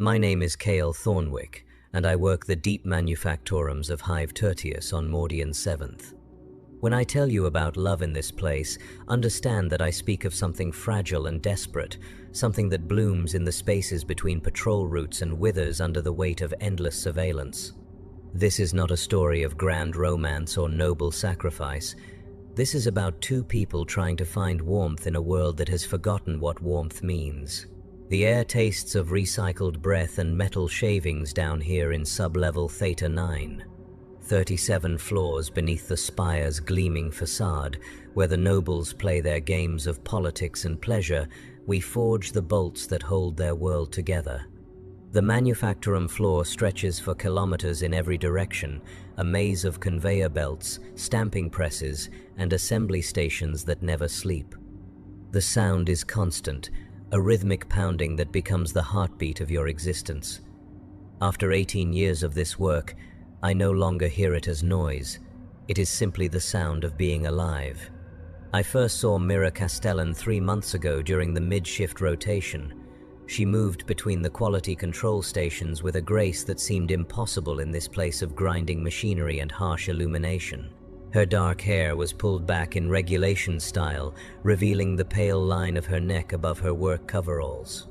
My name is Kale Thornwick, and I work the deep manufactorums of Hive Tertius on Mordian 7th. When I tell you about love in this place, understand that I speak of something fragile and desperate, something that blooms in the spaces between patrol routes and withers under the weight of endless surveillance. This is not a story of grand romance or noble sacrifice. This is about two people trying to find warmth in a world that has forgotten what warmth means. The air tastes of recycled breath and metal shavings down here in sub-level Theta 9. 37 floors beneath the spire's gleaming facade, where the nobles play their games of politics and pleasure, we forge the bolts that hold their world together. The manufactorum floor stretches for kilometers in every direction, a maze of conveyor belts, stamping presses, and assembly stations that never sleep. The sound is constant, a rhythmic pounding that becomes the heartbeat of your existence. After 18 years of this work, I no longer hear it as noise. It is simply the sound of being alive. I first saw Mira Castellan 3 months ago during the mid-shift rotation. She moved between the quality control stations with a grace that seemed impossible in this place of grinding machinery and harsh illumination. Her dark hair was pulled back in regulation style, revealing the pale line of her neck above her work coveralls.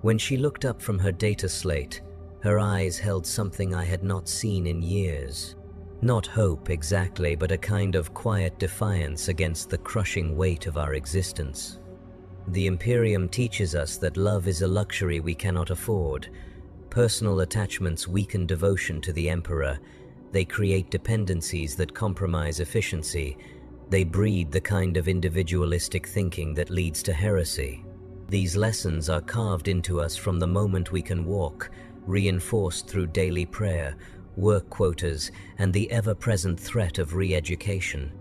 When she looked up from her data slate, her eyes held something I had not seen in years. Not hope exactly, but a kind of quiet defiance against the crushing weight of our existence. The Imperium teaches us that love is a luxury we cannot afford. Personal attachments weaken devotion to the Emperor. They create dependencies that compromise efficiency. They breed the kind of individualistic thinking that leads to heresy. These lessons are carved into us from the moment we can walk, reinforced through daily prayer, work quotas, and the ever-present threat of re-education.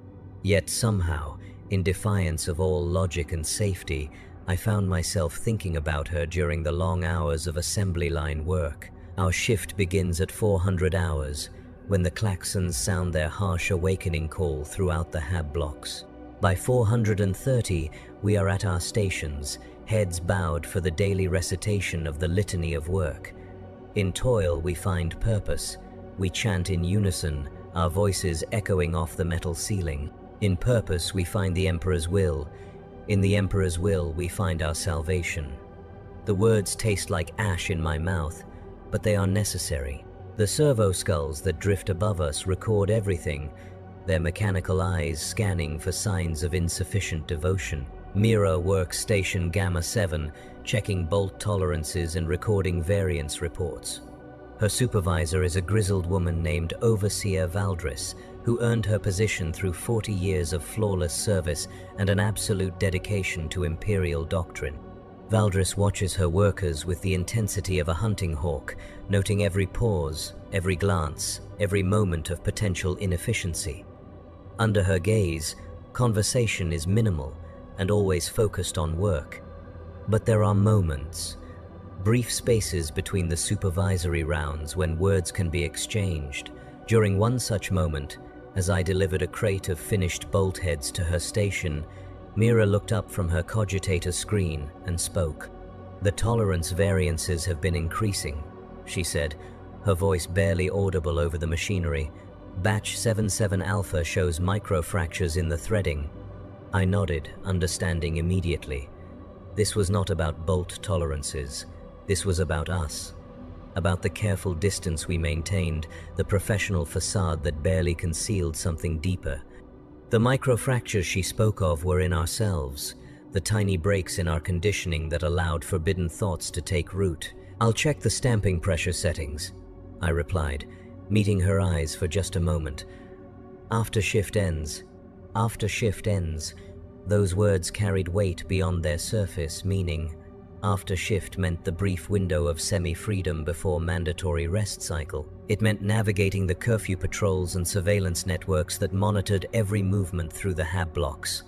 Yet somehow, in defiance of all logic and safety, I found myself thinking about her during the long hours of assembly line work. Our shift begins at 400 hours, when the klaxons sound their harsh awakening call throughout the hab blocks. By 430, we are at our stations, heads bowed for the daily recitation of the litany of work. In toil we find purpose. We chant in unison, our voices echoing off the metal ceiling. In purpose we find the Emperor's will. In the Emperor's will we find our salvation. The words taste like ash in my mouth, but they are necessary. The servo skulls that drift above us record everything, their mechanical eyes scanning for signs of insufficient devotion. Mira works Station Gamma 7, checking bolt tolerances and recording variance reports. Her supervisor is a grizzled woman named Overseer Valdris, who earned her position through 40 years of flawless service and an absolute dedication to Imperial doctrine. Valdris watches her workers with the intensity of a hunting hawk, noting every pause, every glance, every moment of potential inefficiency. Under her gaze, conversation is minimal and always focused on work. But there are moments, brief spaces between the supervisory rounds when words can be exchanged. During one such moment, as I delivered a crate of finished bolt heads to her station, Mira looked up from her cogitator screen and spoke. "The tolerance variances have been increasing," she said, her voice barely audible over the machinery. "Batch 77 Alpha shows microfractures in the threading." I nodded, understanding immediately. This was not about bolt tolerances. This was about us. About the careful distance we maintained, the professional facade that barely concealed something deeper. The microfractures she spoke of were in ourselves, the tiny breaks in our conditioning that allowed forbidden thoughts to take root. "I'll check the stamping pressure settings," I replied, meeting her eyes for just a moment. After shift ends. Those words carried weight beyond their surface meaning. After shift meant the brief window of semi-freedom before mandatory rest cycle. It meant navigating the curfew patrols and surveillance networks that monitored every movement through the hab blocks.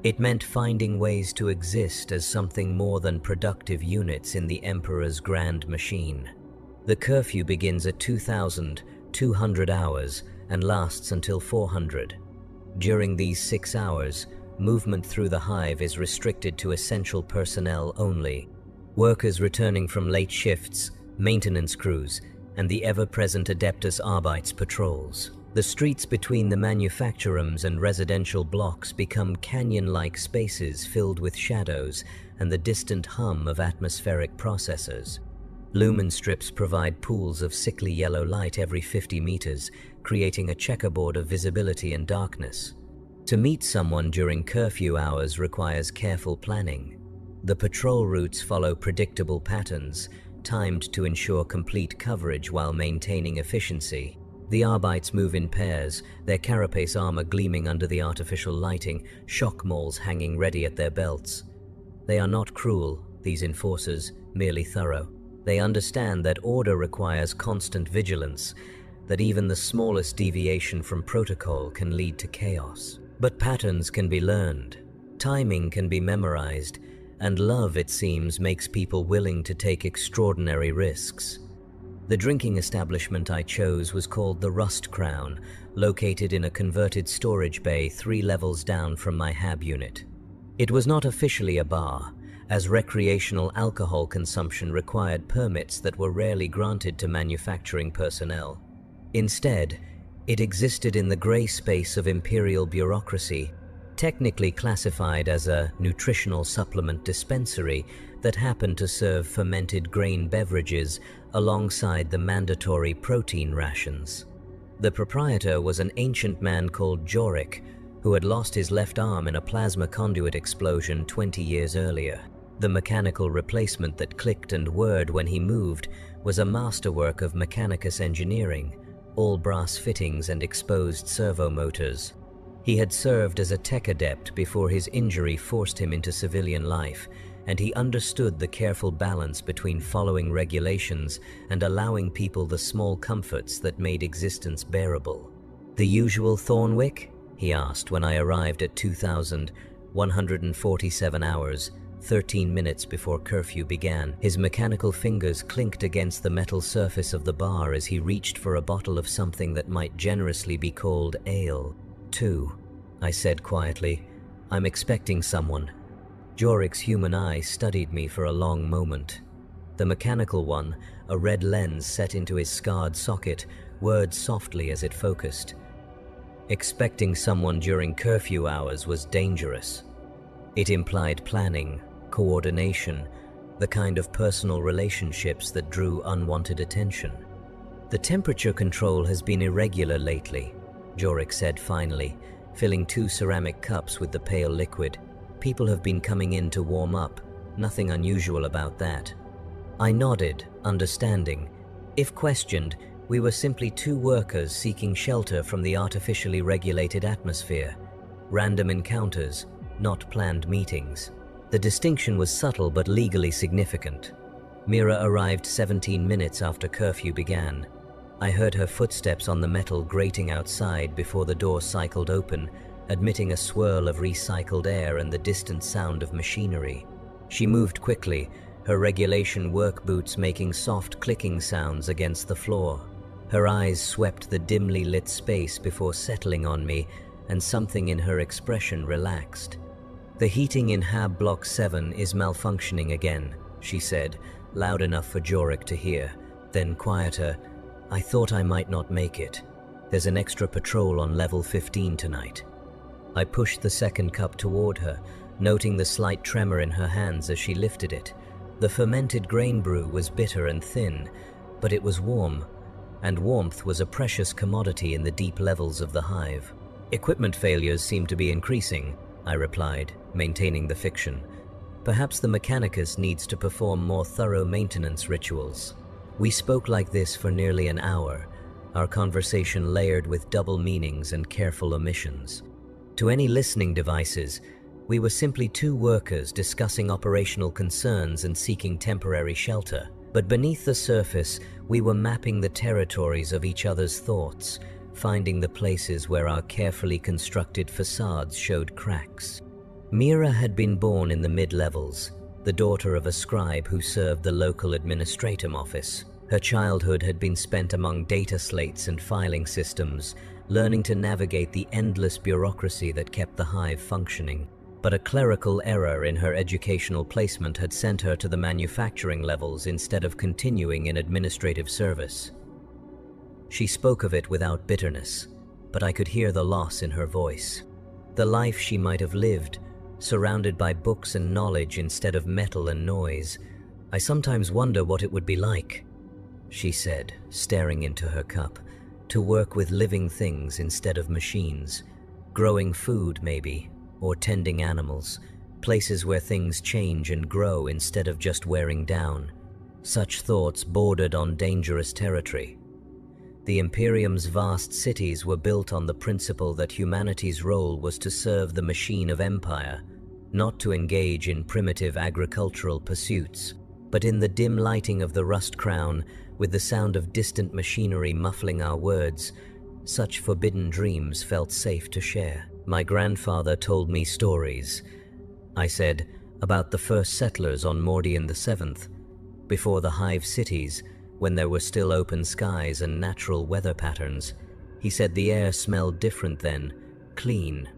It meant finding ways to exist as something more than productive units in the Emperor's grand machine. The curfew begins at 2,200 hours and lasts until 400. During these 6 hours, movement through the hive is restricted to essential personnel only. Workers returning from late shifts, maintenance crews, and the ever-present Adeptus Arbites patrols. The streets between the manufacturums and residential blocks become canyon-like spaces filled with shadows and the distant hum of atmospheric processors. Lumen strips provide pools of sickly yellow light every 50 meters, creating a checkerboard of visibility and darkness. To meet someone during curfew hours requires careful planning. The patrol routes follow predictable patterns, timed to ensure complete coverage while maintaining efficiency. The Arbites move in pairs, their carapace armor gleaming under the artificial lighting, shock mauls hanging ready at their belts. They are not cruel, these enforcers, merely thorough. They understand that order requires constant vigilance, that even the smallest deviation from protocol can lead to chaos. But patterns can be learned, timing can be memorized, and love, it seems, makes people willing to take extraordinary risks. The drinking establishment I chose was called the Rust Crown, located in a converted storage bay 3 levels down from my HAB unit. It was not officially a bar, as recreational alcohol consumption required permits that were rarely granted to manufacturing personnel. Instead, it existed in the gray space of imperial bureaucracy, technically classified as a nutritional supplement dispensary that happened to serve fermented grain beverages alongside the mandatory protein rations. The proprietor was an ancient man called Jorik, who had lost his left arm in a plasma conduit explosion 20 years earlier. The mechanical replacement that clicked and whirred when he moved was a masterwork of mechanicus engineering, all brass fittings and exposed servo motors. He had served as a tech adept before his injury forced him into civilian life, and he understood the careful balance between following regulations and allowing people the small comforts that made existence bearable. "The usual Thornwick?" he asked when I arrived at 2,147 hours, 13 minutes before curfew began. His mechanical fingers clinked against the metal surface of the bar as he reached for a bottle of something that might generously be called ale. "2," I said quietly. "I'm expecting someone." Jorik's human eye studied me for a long moment. The mechanical one, a red lens set into his scarred socket, whirred softly as it focused. Expecting someone during curfew hours was dangerous. It implied planning, coordination, the kind of personal relationships that drew unwanted attention. "The temperature control has been irregular lately," Jorik said finally, filling 2 ceramic cups with the pale liquid. "People have been coming in to warm up. Nothing unusual about that." I nodded, understanding. If questioned, we were simply 2 workers seeking shelter from the artificially regulated atmosphere. Random encounters, not planned meetings. The distinction was subtle but legally significant. Mira arrived 17 minutes after curfew began. I heard her footsteps on the metal grating outside before the door cycled open, admitting a swirl of recycled air and the distant sound of machinery. She moved quickly, her regulation work boots making soft clicking sounds against the floor. Her eyes swept the dimly lit space before settling on me, and something in her expression relaxed. "The heating in HAB Block 7 is malfunctioning again," she said, loud enough for Jorik to hear. Then quieter, "I thought I might not make it. There's an extra patrol on level 15 tonight." I pushed the second cup toward her, noting the slight tremor in her hands as she lifted it. The fermented grain brew was bitter and thin, but it was warm, and warmth was a precious commodity in the deep levels of the hive. "Equipment failures seem to be increasing," I replied, maintaining the fiction. "Perhaps the mechanicus needs to perform more thorough maintenance rituals." We spoke like this for nearly an hour, our conversation layered with double meanings and careful omissions. To any listening devices, we were simply 2 workers discussing operational concerns and seeking temporary shelter. But beneath the surface, we were mapping the territories of each other's thoughts, finding the places where our carefully constructed facades showed cracks. Mira had been born in the mid-levels, the daughter of a scribe who served the local administratum office. Her childhood had been spent among data slates and filing systems, learning to navigate the endless bureaucracy that kept the hive functioning. but a clerical error in her educational placement had sent her to the manufacturing levels instead of continuing in administrative service. She spoke of it without bitterness, but I could hear the loss in her voice. The life she might have lived, surrounded by books and knowledge instead of metal and noise. I sometimes wonder what it would be like, she said, staring into her cup, to work with living things instead of machines, growing food maybe, or tending animals, places where things change and grow instead of just wearing down. Such thoughts bordered on dangerous territory. The Imperium's vast cities were built on the principle that humanity's role was to serve the machine of empire, not to engage in primitive agricultural pursuits. But in the dim lighting of the rust crown, with the sound of distant machinery muffling our words, such forbidden dreams felt safe to share. My grandfather told me stories, I said, about the first settlers on Mordian VII, before the hive cities, when there were still open skies and natural weather patterns. He said the air smelled different then, clean.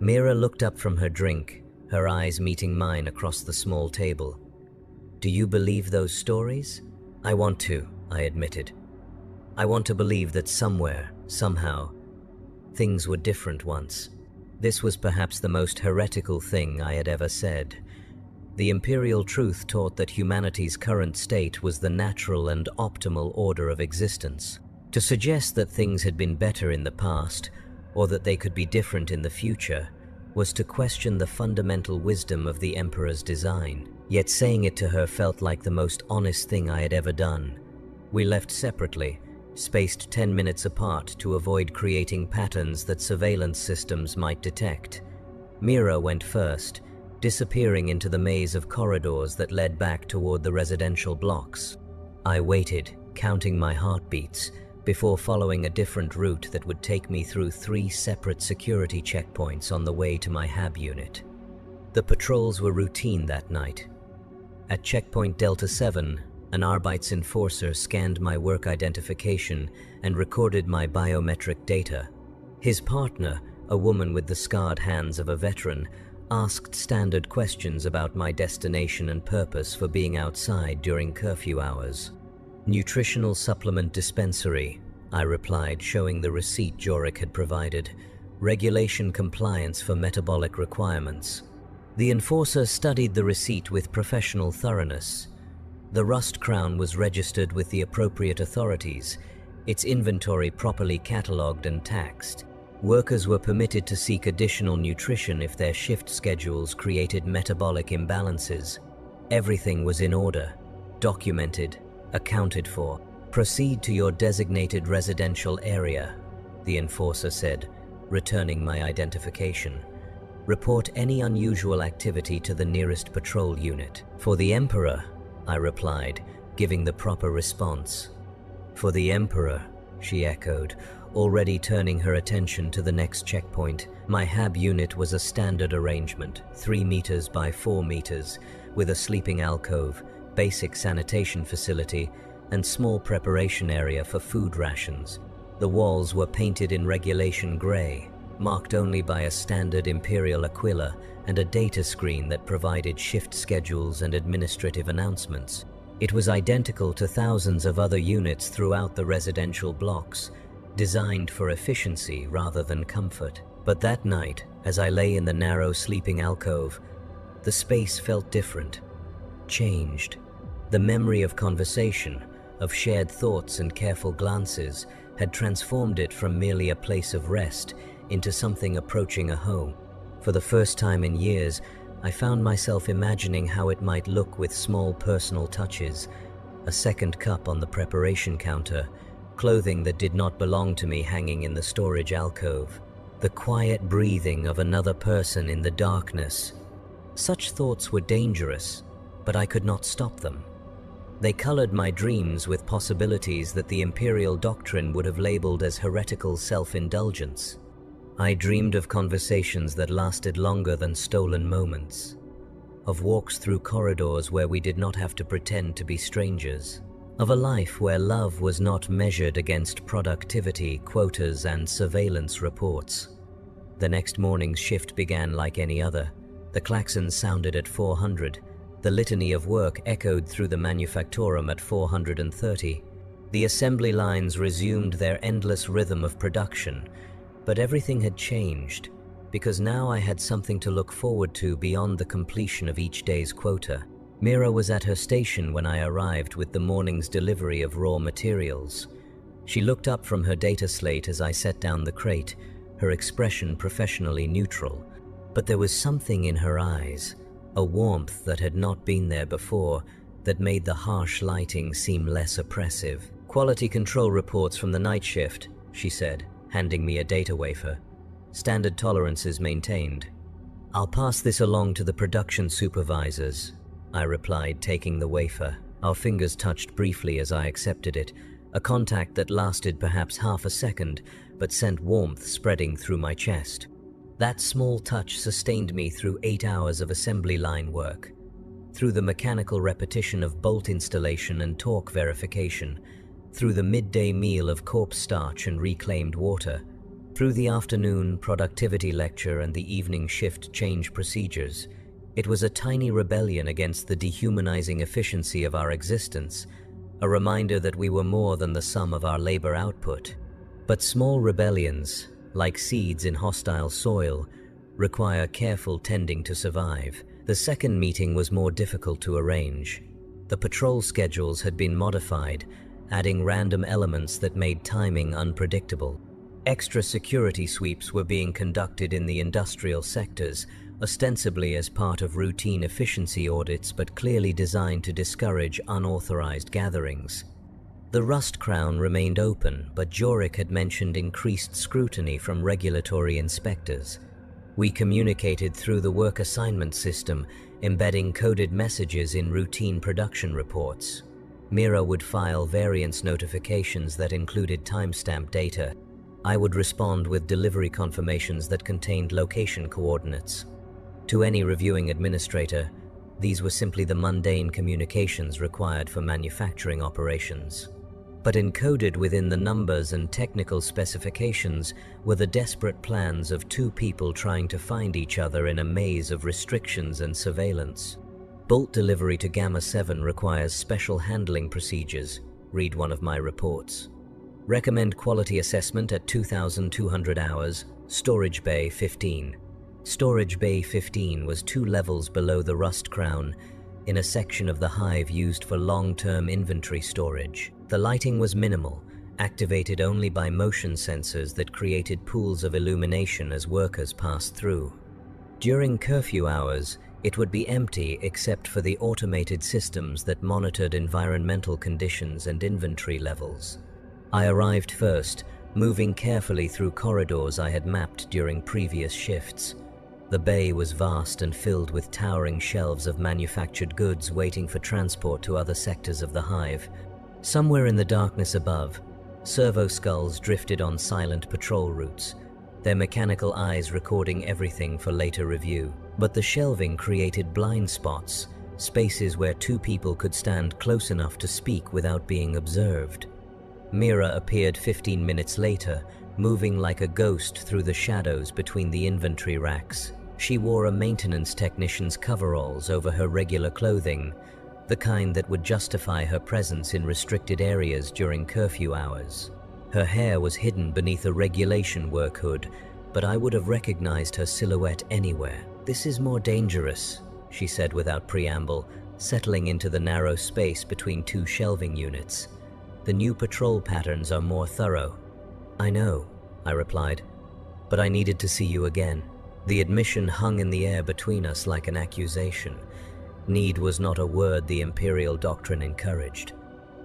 Mira looked up from her drink, her eyes meeting mine across the small table. Do you believe those stories? I want to, I admitted. I want to believe that somewhere, somehow, things were different once. This was perhaps the most heretical thing I had ever said. The imperial truth taught that humanity's current state was the natural and optimal order of existence. To suggest that things had been better in the past, or that they could be different in the future, was to question the fundamental wisdom of the Emperor's design. Yet saying it to her felt like the most honest thing I had ever done. We left separately, spaced 10 minutes apart to avoid creating patterns that surveillance systems might detect. Mira went first, disappearing into the maze of corridors that led back toward the residential blocks. I waited, counting my heartbeats, before following a different route that would take me through 3 separate security checkpoints on the way to my HAB unit. The patrols were routine that night. At checkpoint Delta 7, an Arbeits enforcer scanned my work identification and recorded my biometric data. His partner, a woman with the scarred hands of a veteran, asked standard questions about my destination and purpose for being outside during curfew hours. Nutritional supplement dispensary, I replied, showing the receipt Jorik had provided. Regulation compliance for metabolic requirements. The enforcer studied the receipt with professional thoroughness. The rust crown was registered with the appropriate authorities, its inventory properly catalogued and taxed. Workers were permitted to seek additional nutrition if their shift schedules created metabolic imbalances. Everything was in order, documented, accounted for. Proceed to your designated residential area, the enforcer said, returning my identification. Report any unusual activity to the nearest patrol unit. For the Emperor, I replied, giving the proper response. For the Emperor, she echoed, already turning her attention to the next checkpoint. My HAB unit was a standard arrangement, 3 meters by 4 meters, with a sleeping alcove, basic sanitation facility, and small preparation area for food rations. The walls were painted in regulation gray, marked only by a standard Imperial Aquila and a data screen that provided shift schedules and administrative announcements. It was identical to thousands of other units throughout the residential blocks, designed for efficiency rather than comfort. But that night, as I lay in the narrow sleeping alcove, the space felt different, changed. The memory of conversation, of shared thoughts and careful glances, had transformed it from merely a place of rest into something approaching a home. For the first time in years, I found myself imagining how it might look with small personal touches, a second cup on the preparation counter, clothing that did not belong to me hanging in the storage alcove, the quiet breathing of another person in the darkness. Such thoughts were dangerous, but I could not stop them. They colored my dreams with possibilities that the imperial doctrine would have labeled as heretical self-indulgence. I dreamed of conversations that lasted longer than stolen moments, of walks through corridors where we did not have to pretend to be strangers, of a life where love was not measured against productivity, quotas, and surveillance reports. The next morning's shift began like any other, The klaxon sounded at 400. The litany of work echoed through the manufactorum at 430. The assembly lines resumed their endless rhythm of production, but everything had changed, because now I had something to look forward to beyond the completion of each day's quota. Mira was at her station when I arrived with the morning's delivery of raw materials. She looked up from her data slate as I set down the crate, her expression professionally neutral. But there was something in her eyes, a warmth that had not been there before, that made the harsh lighting seem less oppressive. "Quality control reports from the night shift," she said, handing me a data wafer. "Standard tolerances maintained." "I'll pass this along to the production supervisors," I replied, taking the wafer. Our fingers touched briefly as I accepted it, a contact that lasted perhaps half a second, but sent warmth spreading through my chest. That small touch sustained me through 8 hours of assembly line work, through the mechanical repetition of bolt installation and torque verification, through the midday meal of corpse starch and reclaimed water, through the afternoon productivity lecture and the evening shift change procedures. It was a tiny rebellion against the dehumanizing efficiency of our existence, a reminder that we were more than the sum of our labor output. But small rebellions, like seeds in hostile soil, require careful tending to survive. The second meeting was more difficult to arrange. The patrol schedules had been modified, adding random elements that made timing unpredictable. Extra security sweeps were being conducted in the industrial sectors, ostensibly as part of routine efficiency audits, but clearly designed to discourage unauthorized gatherings. The Rust Crown remained open, but Jorik had mentioned increased scrutiny from regulatory inspectors. We communicated through the work assignment system, embedding coded messages in routine production reports. Mira would file variance notifications that included timestamp data. I would respond with delivery confirmations that contained location coordinates. To any reviewing administrator, these were simply the mundane communications required for manufacturing operations. But encoded within the numbers and technical specifications were the desperate plans of two people trying to find each other in a maze of restrictions and surveillance. Bolt delivery to Gamma 7 requires special handling procedures, read one of my reports. Recommend quality assessment at 2,200 hours, Storage Bay 15. Storage Bay 15 was 2 levels below the Rust Crown, in a section of the hive used for long-term inventory storage. The lighting was minimal, activated only by motion sensors that created pools of illumination as workers passed through. During curfew hours, it would be empty except for the automated systems that monitored environmental conditions and inventory levels. I arrived first, moving carefully through corridors I had mapped during previous shifts. The bay was vast and filled with towering shelves of manufactured goods waiting for transport to other sectors of the hive. Somewhere in the darkness above, servo skulls drifted on silent patrol routes, their mechanical eyes recording everything for later review. But the shelving created blind spots, spaces where two people could stand close enough to speak without being observed. Mira appeared 15 minutes later, moving like a ghost through the shadows between the inventory racks. She wore a maintenance technician's coveralls over her regular clothing, the kind that would justify her presence in restricted areas during curfew hours. Her hair was hidden beneath a regulation work hood, but I would have recognized her silhouette anywhere. "This is more dangerous," she said without preamble, settling into the narrow space between two shelving units. "The new patrol patterns are more thorough." "I know," I replied, "but I needed to see you again." The admission hung in the air between us like an accusation. Need was not a word the Imperial doctrine encouraged.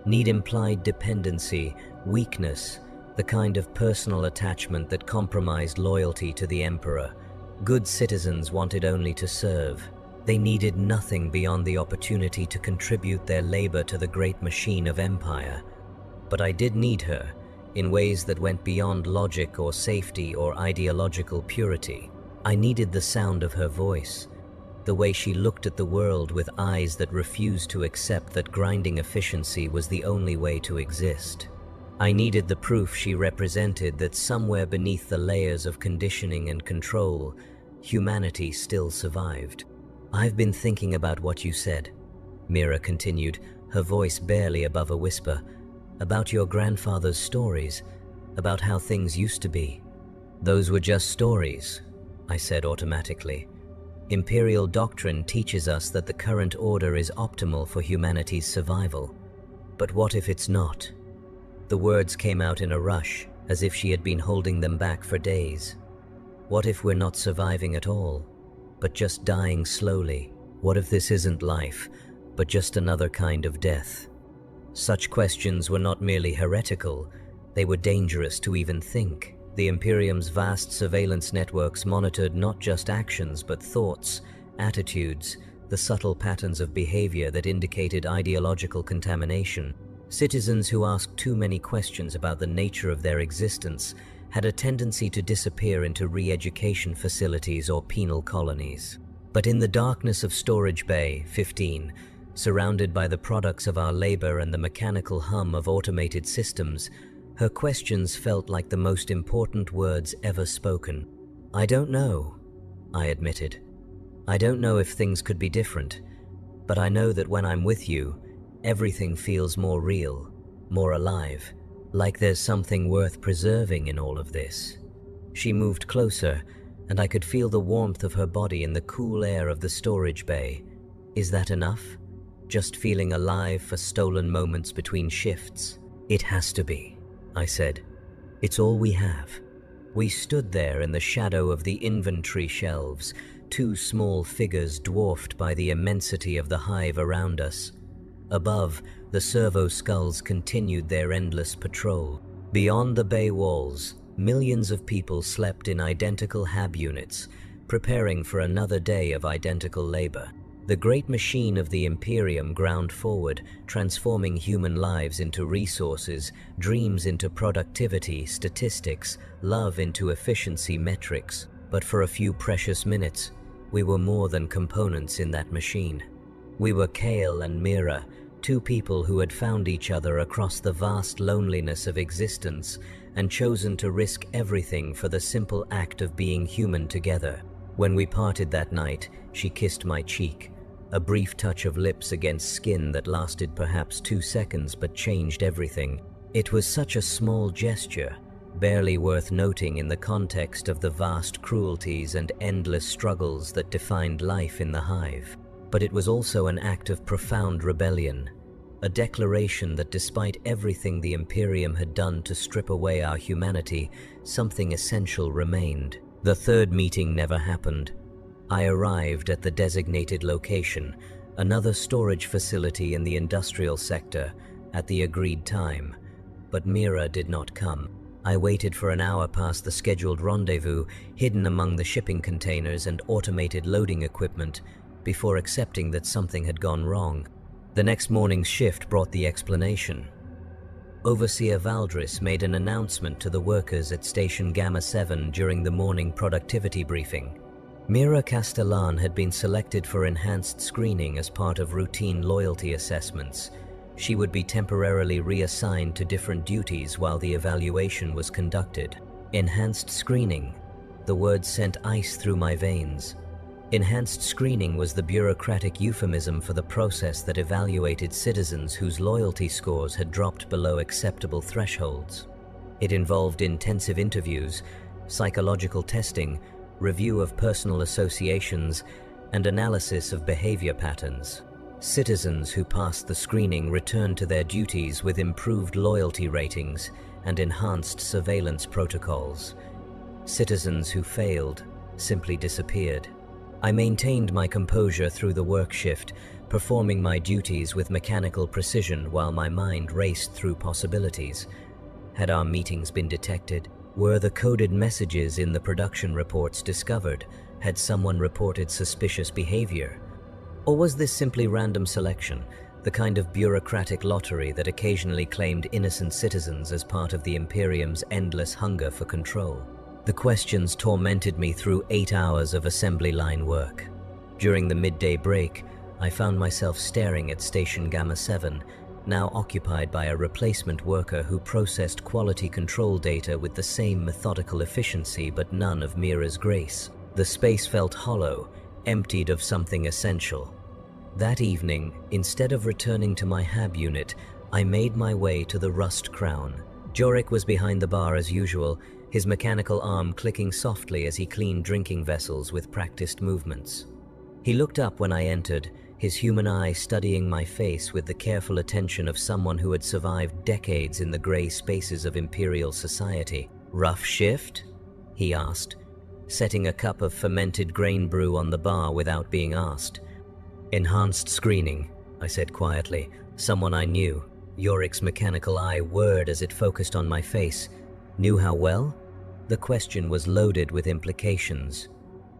Need implied dependency, weakness, the kind of personal attachment that compromised loyalty to the Emperor. Good citizens wanted only to serve. They needed nothing beyond the opportunity to contribute their labor to the great machine of empire. But I did need her, in ways that went beyond logic or safety or ideological purity. I needed the sound of her voice, the way she looked at the world with eyes that refused to accept that grinding efficiency was the only way to exist. I needed the proof she represented that somewhere beneath the layers of conditioning and control, humanity still survived. "I've been thinking about what you said," Mira continued, her voice barely above a whisper, "about your grandfather's stories, about how things used to be." "Those were just stories," I said automatically. "Imperial doctrine teaches us that the current order is optimal for humanity's survival. But what if it's not?" The words came out in a rush, as if she had been holding them back for days. "What if we're not surviving at all, but just dying slowly? What if this isn't life, but just another kind of death?" Such questions were not merely heretical, they were dangerous to even think. The Imperium's vast surveillance networks monitored not just actions but thoughts, attitudes, the subtle patterns of behavior that indicated ideological contamination. Citizens who asked too many questions about the nature of their existence had a tendency to disappear into re-education facilities or penal colonies. But in the darkness of Storage Bay 15, surrounded by the products of our labor and the mechanical hum of automated systems, her questions felt like the most important words ever spoken. "I don't know," I admitted. "I don't know if things could be different, but I know that when I'm with you, everything feels more real, more alive, like there's something worth preserving in all of this." She moved closer, and I could feel the warmth of her body in the cool air of the storage bay. "Is that enough? Just feeling alive for stolen moments between shifts?" "It has to be," I said. "It's all we have." We stood there in the shadow of the inventory shelves, two small figures dwarfed by the immensity of the hive around us. Above, the servo skulls continued their endless patrol. Beyond the bay walls, millions of people slept in identical hab units, preparing for another day of identical labor. The great machine of the Imperium ground forward, transforming human lives into resources, dreams into productivity, statistics, love into efficiency metrics. But for a few precious minutes, we were more than components in that machine. We were Kale and Mira, two people who had found each other across the vast loneliness of existence and chosen to risk everything for the simple act of being human together. When we parted that night, she kissed my cheek, a brief touch of lips against skin that lasted perhaps 2 seconds but changed everything. It was such a small gesture, barely worth noting in the context of the vast cruelties and endless struggles that defined life in the hive. But it was also an act of profound rebellion, a declaration that despite everything the Imperium had done to strip away our humanity, something essential remained. The third meeting never happened. I arrived at the designated location, another storage facility in the industrial sector, at the agreed time, but Mira did not come. I waited for an hour past the scheduled rendezvous, hidden among the shipping containers and automated loading equipment, before accepting that something had gone wrong. The next morning's shift brought the explanation. Overseer Valdris made an announcement to the workers at Station Gamma 7 during the morning productivity briefing. Mira Castellan had been selected for enhanced screening as part of routine loyalty assessments. She would be temporarily reassigned to different duties while the evaluation was conducted. Enhanced screening. The word sent ice through my veins. Enhanced screening was the bureaucratic euphemism for the process that evaluated citizens whose loyalty scores had dropped below acceptable thresholds. It involved intensive interviews, psychological testing, review of personal associations, and analysis of behavior patterns. Citizens who passed the screening returned to their duties with improved loyalty ratings and enhanced surveillance protocols. Citizens who failed simply disappeared. I maintained my composure through the work shift, performing my duties with mechanical precision while my mind raced through possibilities. Had our meetings been detected? Were the coded messages in the production reports discovered? Had someone reported suspicious behavior? Or was this simply random selection, the kind of bureaucratic lottery that occasionally claimed innocent citizens as part of the Imperium's endless hunger for control? The questions tormented me through 8 hours of assembly line work. During the midday break, I found myself staring at Station Gamma 7, now occupied by a replacement worker who processed quality control data with the same methodical efficiency but none of Mira's grace. The space felt hollow, emptied of something essential. That evening, instead of returning to my hab unit, I made my way to the Rust Crown. Jorik was behind the bar as usual, his mechanical arm clicking softly as he cleaned drinking vessels with practiced movements. He looked up when I entered, his human eye studying my face with the careful attention of someone who had survived decades in the grey spaces of Imperial society. "Rough shift?" he asked, setting a cup of fermented grain brew on the bar without being asked. "Enhanced screening," I said quietly. Someone I knew. Jorik's mechanical eye whirred as it focused on my face. Knew how well? The question was loaded with implications.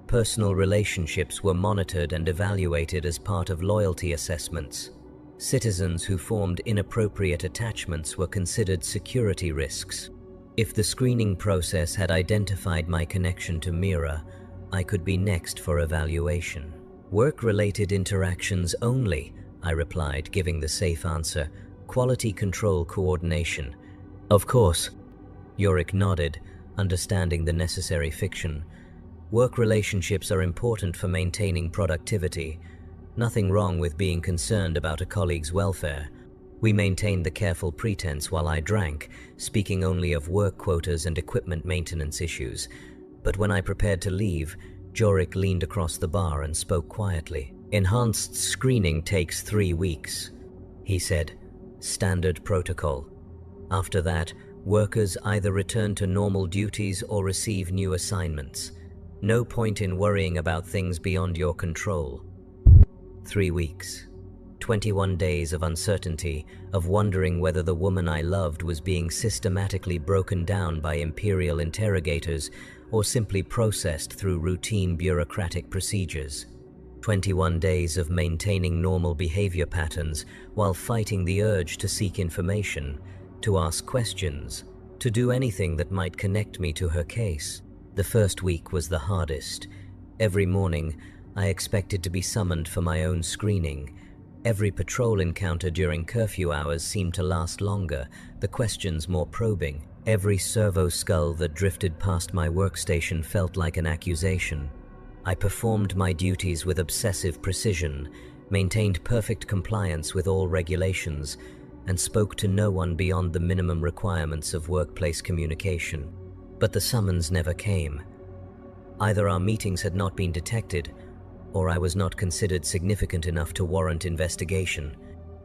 Personal relationships were monitored and evaluated as part of loyalty assessments. Citizens who formed inappropriate attachments were considered security risks. If the screening process had identified my connection to Mira, I could be next for evaluation. "Work-related interactions only," I replied, giving the safe answer. "Quality control coordination." "Of course." Jorik nodded, understanding the necessary fiction. "Work relationships are important for maintaining productivity. Nothing wrong with being concerned about a colleague's welfare." We maintained the careful pretense while I drank, speaking only of work quotas and equipment maintenance issues. But when I prepared to leave, Jorik leaned across the bar and spoke quietly. "Enhanced screening takes 3 weeks," he said. "Standard protocol. After that, workers either return to normal duties or receive new assignments. No point in worrying about things beyond your control." 3 weeks. 21 days of uncertainty, of wondering whether the woman I loved was being systematically broken down by Imperial interrogators or simply processed through routine bureaucratic procedures. 21 days of maintaining normal behavior patterns while fighting the urge to seek information, to ask questions, to do anything that might connect me to her case. The first week was the hardest. Every morning, I expected to be summoned for my own screening. Every patrol encounter during curfew hours seemed to last longer, the questions more probing. Every servo skull that drifted past my workstation felt like an accusation. I performed my duties with obsessive precision, maintained perfect compliance with all regulations, and spoke to no one beyond the minimum requirements of workplace communication. But the summons never came. Either our meetings had not been detected, or I was not considered significant enough to warrant investigation.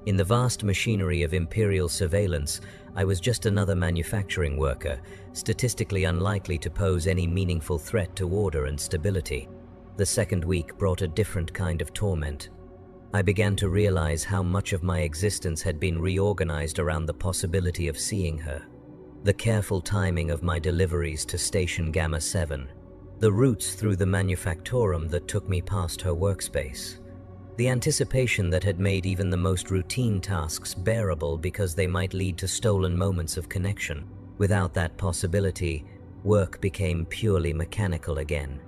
In the vast machinery of Imperial surveillance, I was just another manufacturing worker, statistically unlikely to pose any meaningful threat to order and stability. The second week brought a different kind of torment. I began to realize how much of my existence had been reorganized around the possibility of seeing her. The careful timing of my deliveries to Station Gamma 7. The routes through the manufactorum that took me past her workspace. The anticipation that had made even the most routine tasks bearable because they might lead to stolen moments of connection. Without that possibility, work became purely mechanical again.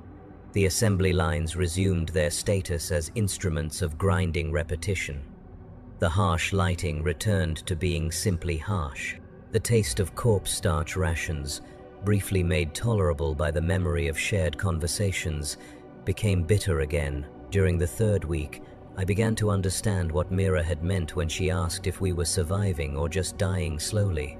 The assembly lines resumed their status as instruments of grinding repetition. The harsh lighting returned to being simply harsh. The taste of corpse starch rations, briefly made tolerable by the memory of shared conversations, became bitter again. During the third week, I began to understand what Mira had meant when she asked if we were surviving or just dying slowly.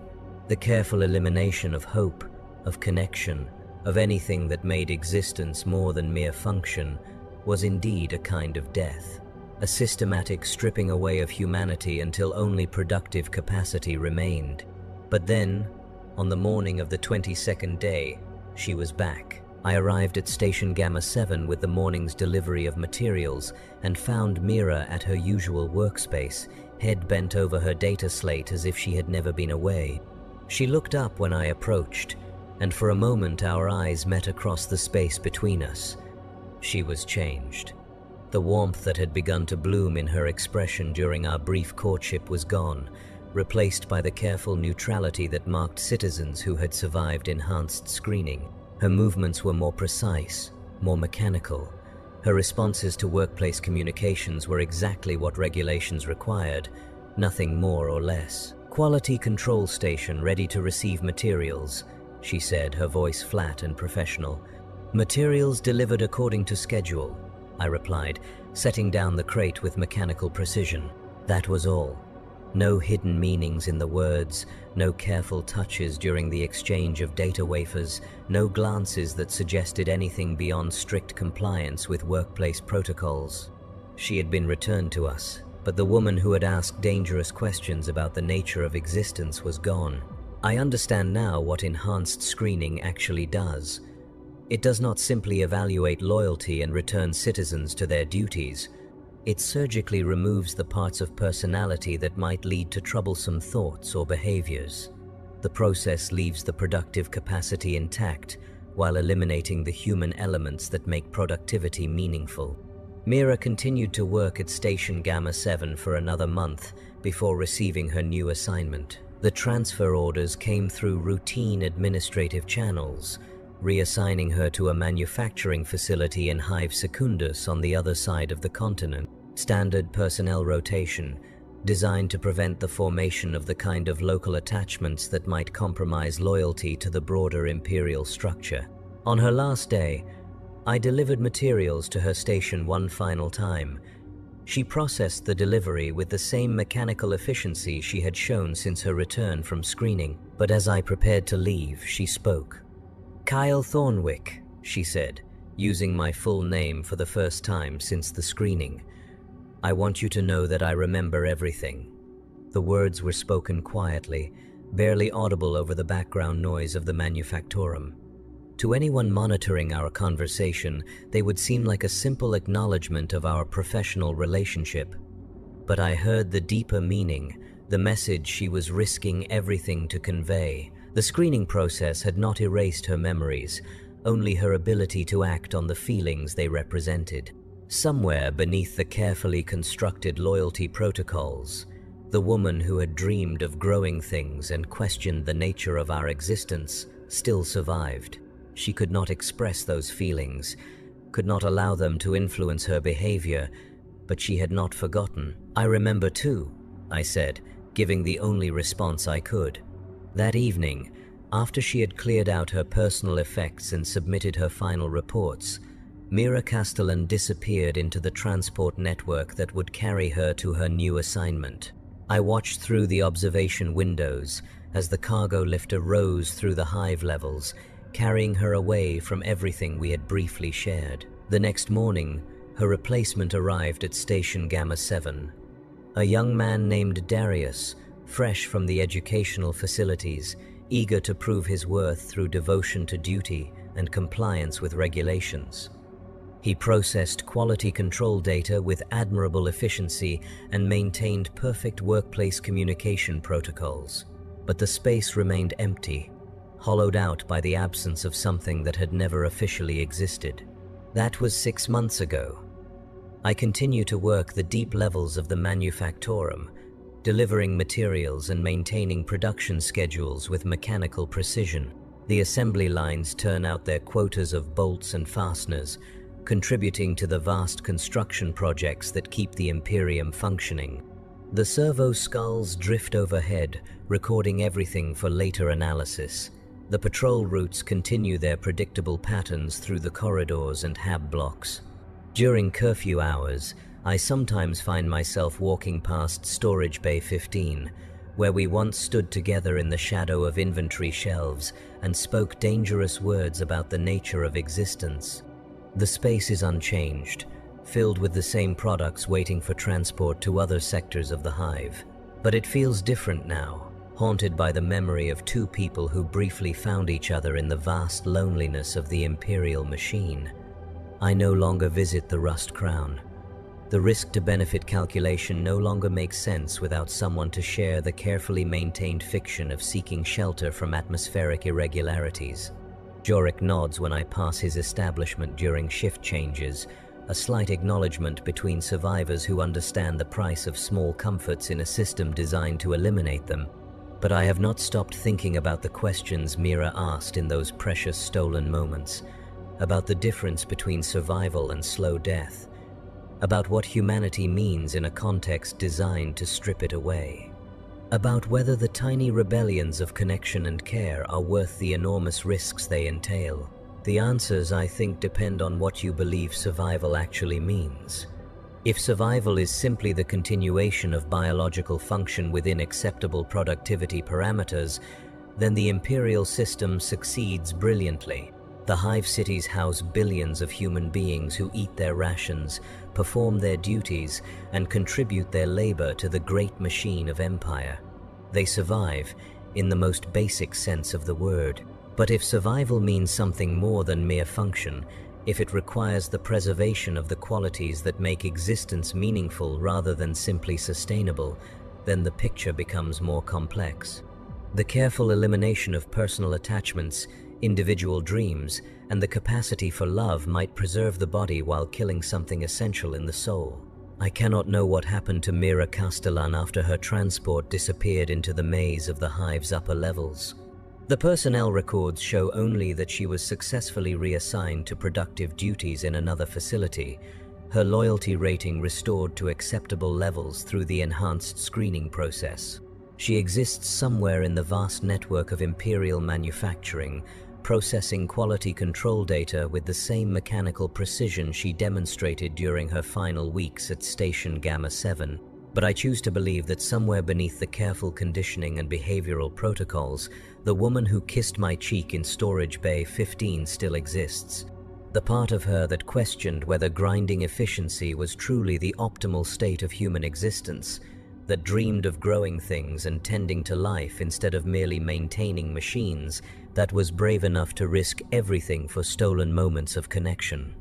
The careful elimination of hope, of connection, of anything that made existence more than mere function, was indeed a kind of death. A systematic stripping away of humanity until only productive capacity remained. But then, on the morning of the 22nd day, she was back. I arrived at Station Gamma 7 with the morning's delivery of materials and found Mira at her usual workspace, head bent over her data slate as if she had never been away. She looked up when I approached, and for a moment our eyes met across the space between us. She was changed. The warmth that had begun to bloom in her expression during our brief courtship was gone, replaced by the careful neutrality that marked citizens who had survived enhanced screening. Her movements were more precise, more mechanical. Her responses to workplace communications were exactly what regulations required, nothing more or less. "Quality control station ready to receive materials," she said, her voice flat and professional. "Materials delivered according to schedule," I replied, setting down the crate with mechanical precision. That was all. No hidden meanings in the words, no careful touches during the exchange of data wafers, no glances that suggested anything beyond strict compliance with workplace protocols. She had been returned to us, but the woman who had asked dangerous questions about the nature of existence was gone. I understand now what enhanced screening actually does. It does not simply evaluate loyalty and return citizens to their duties. It surgically removes the parts of personality that might lead to troublesome thoughts or behaviors. The process leaves the productive capacity intact while eliminating the human elements that make productivity meaningful. Mira continued to work at Station Gamma 7 for another month before receiving her new assignment. The transfer orders came through routine administrative channels, reassigning her to a manufacturing facility in Hive Secundus on the other side of the continent. Standard personnel rotation, designed to prevent the formation of the kind of local attachments that might compromise loyalty to the broader Imperial structure. On her last day, I delivered materials to her station one final time. She processed the delivery with the same mechanical efficiency she had shown since her return from screening, but as I prepared to leave, she spoke. "Kyle Thornwick," she said, using my full name for the first time since the screening. "I want you to know that I remember everything." The words were spoken quietly, barely audible over the background noise of the manufactorum. To anyone monitoring our conversation, they would seem like a simple acknowledgement of our professional relationship. But I heard the deeper meaning, the message she was risking everything to convey. The screening process had not erased her memories, only her ability to act on the feelings they represented. Somewhere beneath the carefully constructed loyalty protocols, the woman who had dreamed of growing things and questioned the nature of our existence still survived. She could not express those feelings, could not allow them to influence her behavior, but she had not forgotten. "I remember too," I said, giving the only response I could. That evening, after she had cleared out her personal effects and submitted her final reports, Mira Castellan disappeared into the transport network that would carry her to her new assignment. I watched through the observation windows as the cargo lifter rose through the hive levels, carrying her away from everything we had briefly shared. The next morning, her replacement arrived at Station Gamma 7. A young man named Darius, fresh from the educational facilities, eager to prove his worth through devotion to duty and compliance with regulations. He processed quality control data with admirable efficiency and maintained perfect workplace communication protocols. But the space remained empty, hollowed out by the absence of something that had never officially existed. That was 6 months ago. I continue to work the deep levels of the manufactorum, delivering materials and maintaining production schedules with mechanical precision. The assembly lines turn out their quotas of bolts and fasteners, contributing to the vast construction projects that keep the Imperium functioning. The servo skulls drift overhead, recording everything for later analysis. The patrol routes continue their predictable patterns through the corridors and hab blocks. During curfew hours, I sometimes find myself walking past Storage Bay 15, where we once stood together in the shadow of inventory shelves and spoke dangerous words about the nature of existence. The space is unchanged, filled with the same products waiting for transport to other sectors of the hive. But it feels different now, haunted by the memory of two people who briefly found each other in the vast loneliness of the Imperial machine. I no longer visit the Rust Crown. The risk-to-benefit calculation no longer makes sense without someone to share the carefully maintained fiction of seeking shelter from atmospheric irregularities. Jorik nods when I pass his establishment during shift changes, a slight acknowledgement between survivors who understand the price of small comforts in a system designed to eliminate them. But I have not stopped thinking about the questions Mira asked in those precious stolen moments, about the difference between survival and slow death, about what humanity means in a context designed to strip it away, about whether the tiny rebellions of connection and care are worth the enormous risks they entail. The answers, I think, depend on what you believe survival actually means. If survival is simply the continuation of biological function within acceptable productivity parameters, then the imperial system succeeds brilliantly. The hive cities house billions of human beings who eat their rations, perform their duties, and contribute their labor to the great machine of empire. They survive, in the most basic sense of the word. But if survival means something more than mere function, if it requires the preservation of the qualities that make existence meaningful rather than simply sustainable, then the picture becomes more complex. The careful elimination of personal attachments, individual dreams, and the capacity for love might preserve the body while killing something essential in the soul. I cannot know what happened to Mira Castellan after her transport disappeared into the maze of the hive's upper levels. The personnel records show only that she was successfully reassigned to productive duties in another facility, her loyalty rating restored to acceptable levels through the enhanced screening process. She exists somewhere in the vast network of Imperial manufacturing, processing quality control data with the same mechanical precision she demonstrated during her final weeks at Station Gamma 7. But I choose to believe that somewhere beneath the careful conditioning and behavioral protocols, the woman who kissed my cheek in Storage Bay 15 still exists. The part of her that questioned whether grinding efficiency was truly the optimal state of human existence, that dreamed of growing things and tending to life instead of merely maintaining machines, that was brave enough to risk everything for stolen moments of connection.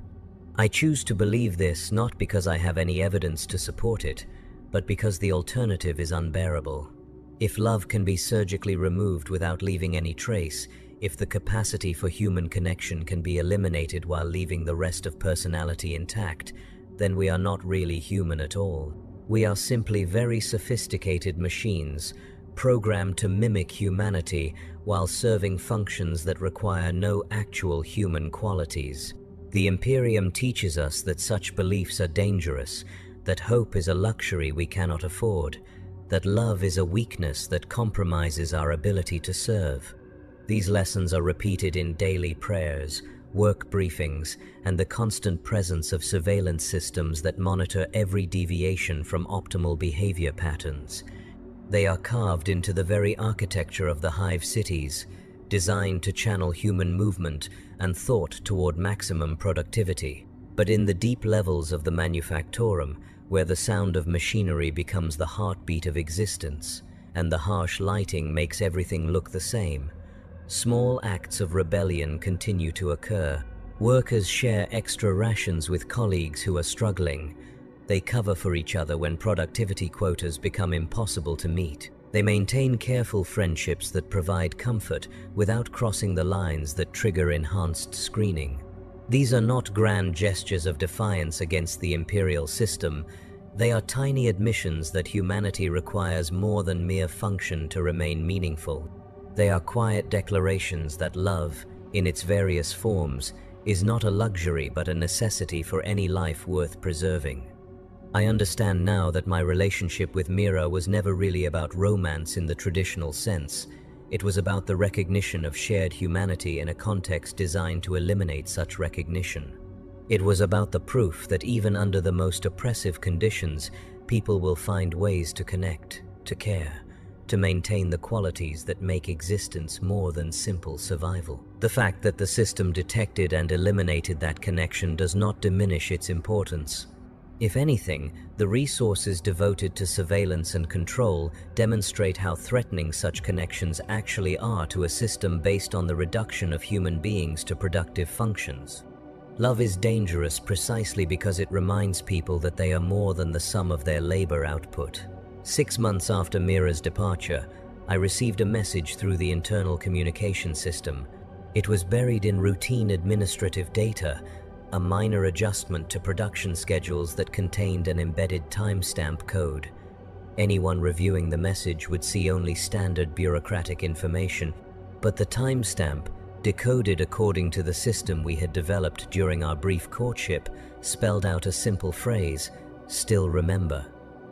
I choose to believe this not because I have any evidence to support it, but because the alternative is unbearable. If love can be surgically removed without leaving any trace, if the capacity for human connection can be eliminated while leaving the rest of personality intact, then we are not really human at all. We are simply very sophisticated machines, programmed to mimic humanity while serving functions that require no actual human qualities. The Imperium teaches us that such beliefs are dangerous, that hope is a luxury we cannot afford, that love is a weakness that compromises our ability to serve. These lessons are repeated in daily prayers, work briefings, and the constant presence of surveillance systems that monitor every deviation from optimal behavior patterns. They are carved into the very architecture of the hive cities, designed to channel human movement and thought toward maximum productivity. But in the deep levels of the manufactorum, where the sound of machinery becomes the heartbeat of existence, and the harsh lighting makes everything look the same, small acts of rebellion continue to occur. Workers share extra rations with colleagues who are struggling. They cover for each other when productivity quotas become impossible to meet. They maintain careful friendships that provide comfort without crossing the lines that trigger enhanced screening. These are not grand gestures of defiance against the imperial system. They are tiny admissions that humanity requires more than mere function to remain meaningful. They are quiet declarations that love, in its various forms, is not a luxury but a necessity for any life worth preserving. I understand now that my relationship with Mira was never really about romance in the traditional sense. It was about the recognition of shared humanity in a context designed to eliminate such recognition. It was about the proof that even under the most oppressive conditions, people will find ways to connect, to care, to maintain the qualities that make existence more than simple survival. The fact that the system detected and eliminated that connection does not diminish its importance. If anything, the resources devoted to surveillance and control demonstrate how threatening such connections actually are to a system based on the reduction of human beings to productive functions. Love is dangerous precisely because it reminds people that they are more than the sum of their labor output. 6 months after Mira's departure, I received a message through the internal communication system. It was buried in routine administrative data, a minor adjustment to production schedules that contained an embedded timestamp code. Anyone reviewing the message would see only standard bureaucratic information, but the timestamp, decoded according to the system we had developed during our brief courtship, spelled out a simple phrase, "Still remember."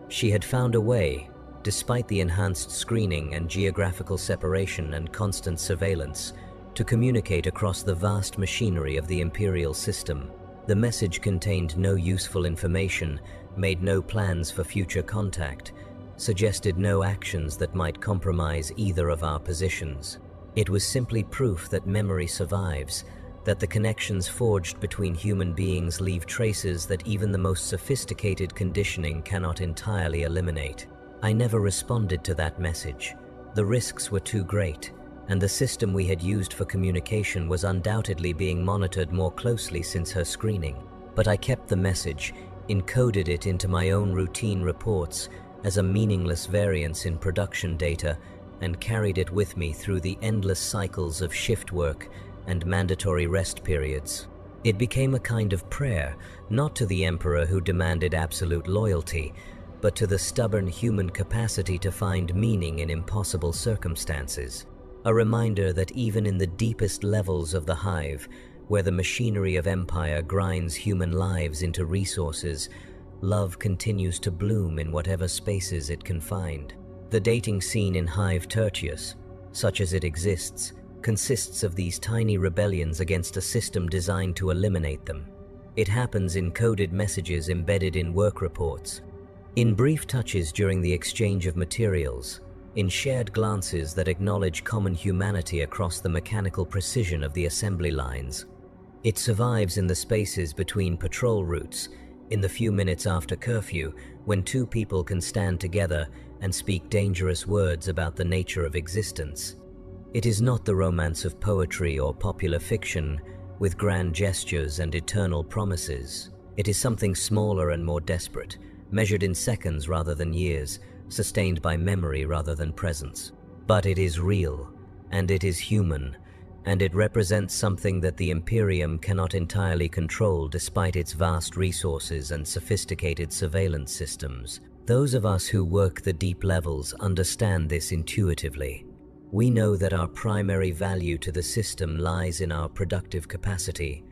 She had found a way, despite the enhanced screening and geographical separation and constant surveillance, to communicate across the vast machinery of the imperial system. The message contained no useful information, made no plans for future contact, suggested no actions that might compromise either of our positions. It was simply proof that memory survives, that the connections forged between human beings leave traces that even the most sophisticated conditioning cannot entirely eliminate. I never responded to that message. The risks were too great, and the system we had used for communication was undoubtedly being monitored more closely since her screening. But I kept the message, encoded it into my own routine reports as a meaningless variance in production data, and carried it with me through the endless cycles of shift work and mandatory rest periods. It became a kind of prayer, not to the emperor who demanded absolute loyalty, but to the stubborn human capacity to find meaning in impossible circumstances. A reminder that even in the deepest levels of the hive, where the machinery of empire grinds human lives into resources, love continues to bloom in whatever spaces it can find. The dating scene in Hive Tertius, such as it exists, consists of these tiny rebellions against a system designed to eliminate them. It happens in coded messages embedded in work reports, in brief touches during the exchange of materials, in shared glances that acknowledge common humanity across the mechanical precision of the assembly lines. It survives in the spaces between patrol routes, in the few minutes after curfew, when two people can stand together and speak dangerous words about the nature of existence. It is not the romance of poetry or popular fiction, with grand gestures and eternal promises. It is something smaller and more desperate, measured in seconds rather than years, sustained by memory rather than presence. But it is real, and it is human, and it represents something that the Imperium cannot entirely control despite its vast resources and sophisticated surveillance systems. Those of us who work the deep levels understand this intuitively. We know that our primary value to the system lies in our productive capacity,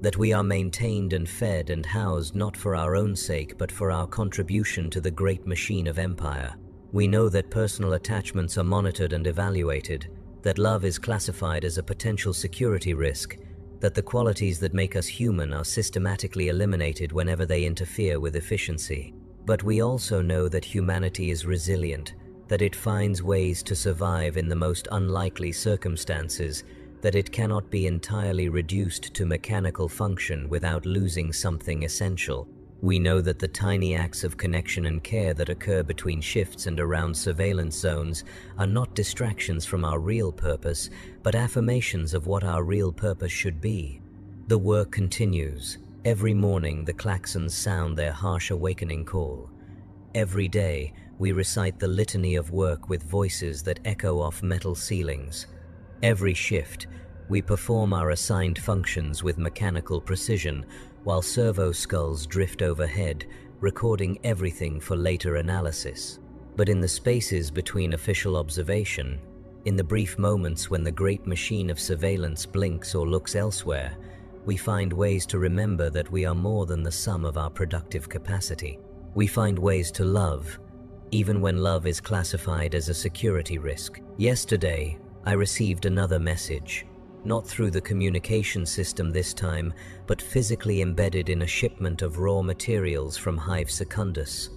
that we are maintained and fed and housed not for our own sake but for our contribution to the great machine of empire. We know that personal attachments are monitored and evaluated, that love is classified as a potential security risk, that the qualities that make us human are systematically eliminated whenever they interfere with efficiency. But we also know that humanity is resilient, that it finds ways to survive in the most unlikely circumstances, that it cannot be entirely reduced to mechanical function without losing something essential. We know that the tiny acts of connection and care that occur between shifts and around surveillance zones are not distractions from our real purpose, but affirmations of what our real purpose should be. The work continues. Every morning the klaxons sound their harsh awakening call. Every day we recite the litany of work with voices that echo off metal ceilings. Every shift, we perform our assigned functions with mechanical precision, while servo skulls drift overhead, recording everything for later analysis. But in the spaces between official observation, in the brief moments when the great machine of surveillance blinks or looks elsewhere, we find ways to remember that we are more than the sum of our productive capacity. We find ways to love, even when love is classified as a security risk. Yesterday, I received another message, not through the communication system this time, but physically embedded in a shipment of raw materials from Hive Secundus.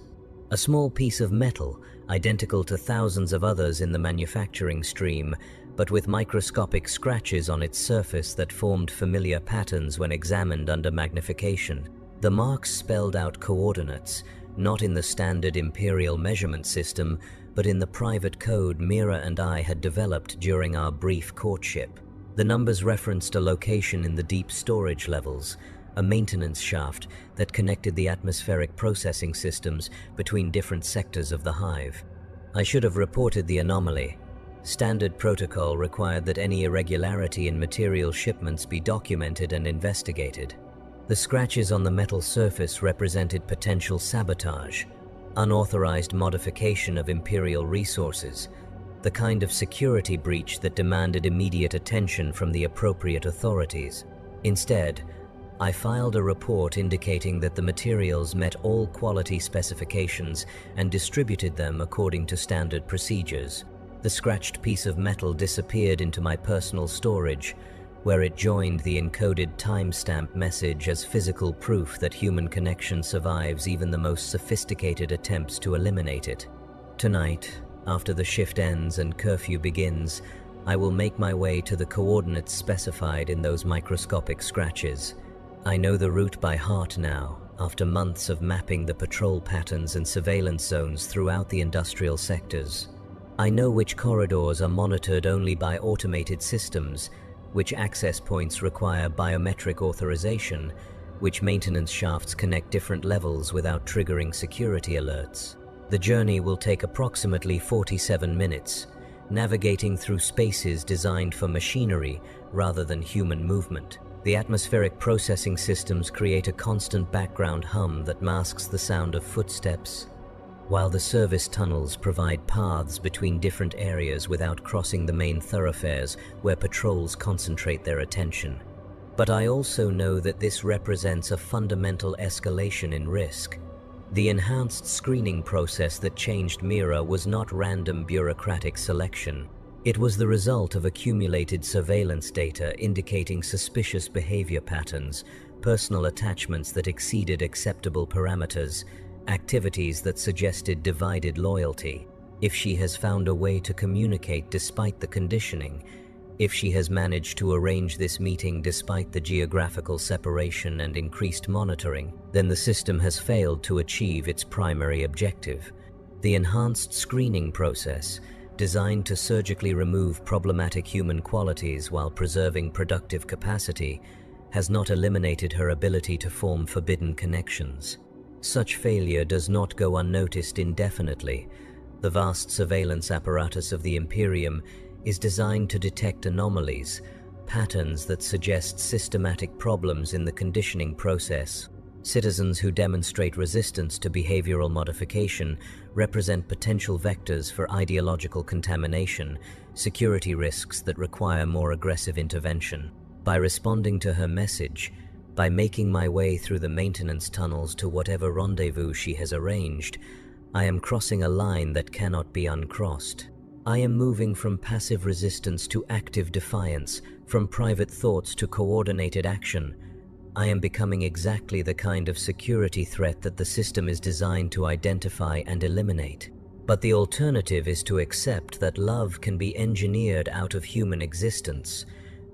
A small piece of metal, identical to thousands of others in the manufacturing stream, but with microscopic scratches on its surface that formed familiar patterns when examined under magnification. The marks spelled out coordinates, not in the standard Imperial measurement system, but in the private code Mira and I had developed during our brief courtship. The numbers referenced a location in the deep storage levels, a maintenance shaft that connected the atmospheric processing systems between different sectors of the hive. I should have reported the anomaly. Standard protocol required that any irregularity in material shipments be documented and investigated. The scratches on the metal surface represented potential sabotage, unauthorized modification of Imperial resources, the kind of security breach that demanded immediate attention from the appropriate authorities. Instead, I filed a report indicating that the materials met all quality specifications and distributed them according to standard procedures. The scratched piece of metal disappeared into my personal storage, where it joined the encoded timestamp message as physical proof that human connection survives even the most sophisticated attempts to eliminate it. Tonight, after the shift ends and curfew begins, I will make my way to the coordinates specified in those microscopic scratches. I know the route by heart now, after months of mapping the patrol patterns and surveillance zones throughout the industrial sectors. I know which corridors are monitored only by automated systems, which access points require biometric authorization, which maintenance shafts connect different levels without triggering security alerts. The journey will take approximately 47 minutes, navigating through spaces designed for machinery rather than human movement. The atmospheric processing systems create a constant background hum that masks the sound of footsteps, while the service tunnels provide paths between different areas without crossing the main thoroughfares where patrols concentrate their attention. But I also know that this represents a fundamental escalation in risk. The enhanced screening process that changed Mira was not random bureaucratic selection. It was the result of accumulated surveillance data indicating suspicious behavior patterns, personal attachments that exceeded acceptable parameters, activities that suggested divided loyalty. If she has found a way to communicate despite the conditioning, if she has managed to arrange this meeting despite the geographical separation and increased monitoring, then the system has failed to achieve its primary objective. The enhanced screening process, designed to surgically remove problematic human qualities while preserving productive capacity, has not eliminated her ability to form forbidden connections. Such failure does not go unnoticed indefinitely. The vast surveillance apparatus of the Imperium is designed to detect anomalies, patterns that suggest systematic problems in the conditioning process. Citizens who demonstrate resistance to behavioral modification represent potential vectors for ideological contamination, security risks that require more aggressive intervention. By responding to her message, by making my way through the maintenance tunnels to whatever rendezvous she has arranged, I am crossing a line that cannot be uncrossed. I am moving from passive resistance to active defiance, from private thoughts to coordinated action. I am becoming exactly the kind of security threat that the system is designed to identify and eliminate. But the alternative is to accept that love can be engineered out of human existence,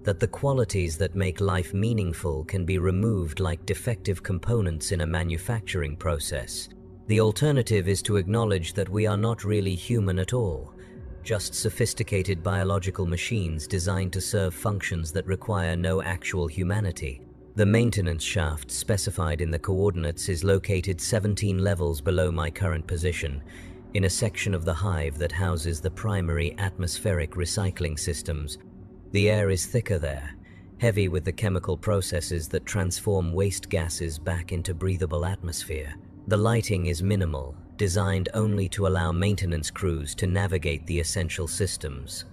that the qualities that make life meaningful can be removed like defective components in a manufacturing process. The alternative is to acknowledge that we are not really human at all, just sophisticated biological machines designed to serve functions that require no actual humanity. The maintenance shaft specified in the coordinates is located 17 levels below my current position, in a section of the hive that houses the primary atmospheric recycling systems. The air is thicker there, heavy with the chemical processes that transform waste gases back into breathable atmosphere. The lighting is minimal, designed only to allow maintenance crews to navigate the essential systems.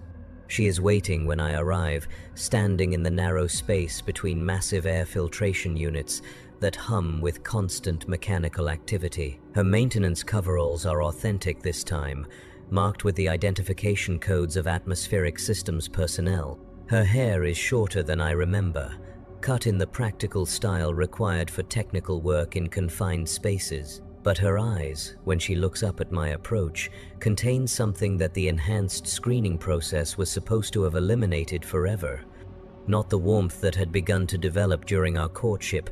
She is waiting when I arrive, standing in the narrow space between massive air filtration units that hum with constant mechanical activity. Her maintenance coveralls are authentic this time, marked with the identification codes of atmospheric systems personnel. Her hair is shorter than I remember, cut in the practical style required for technical work in confined spaces. But her eyes, when she looks up at my approach, contain something that the enhanced screening process was supposed to have eliminated forever. Not the warmth that had begun to develop during our courtship,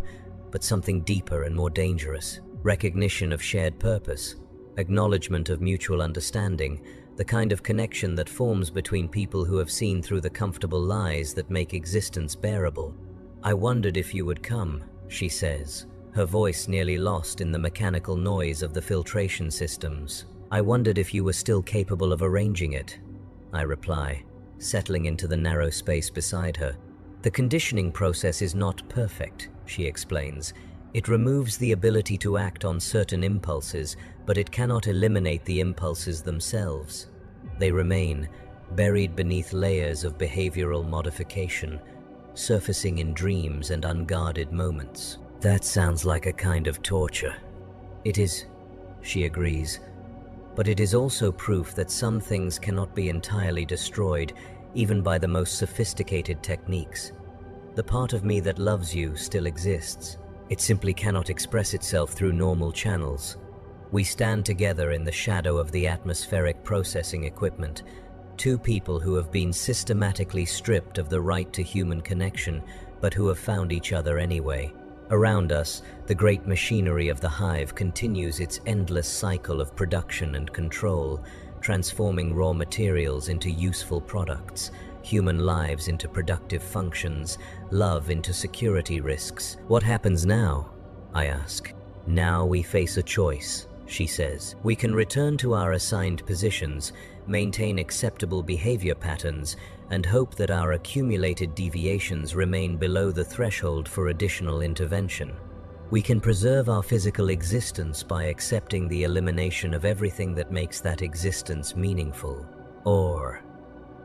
but something deeper and more dangerous. Recognition of shared purpose, acknowledgement of mutual understanding, the kind of connection that forms between people who have seen through the comfortable lies that make existence bearable. "I wondered if you would come," she says, her voice nearly lost in the mechanical noise of the filtration systems. "I wondered if you were still capable of arranging it," I reply, settling into the narrow space beside her. "The conditioning process is not perfect," she explains. "It removes the ability to act on certain impulses, but it cannot eliminate the impulses themselves. They remain, buried beneath layers of behavioral modification, surfacing in dreams and unguarded moments." "That sounds like a kind of torture." "It is," she agrees, but it is also proof that some things cannot be entirely destroyed, even by the most sophisticated techniques. The part of me that loves you still exists. It simply cannot express itself through normal channels. We stand together in the shadow of the atmospheric processing equipment, two people who have been systematically stripped of the right to human connection, but who have found each other anyway. Around us, the great machinery of the hive continues its endless cycle of production and control, transforming raw materials into useful products, human lives into productive functions, love into security risks. What happens now? I ask. Now we face a choice, she says. We can return to our assigned positions, maintain acceptable behavior patterns, and hope that our accumulated deviations remain below the threshold for additional intervention. We can preserve our physical existence by accepting the elimination of everything that makes that existence meaningful. Or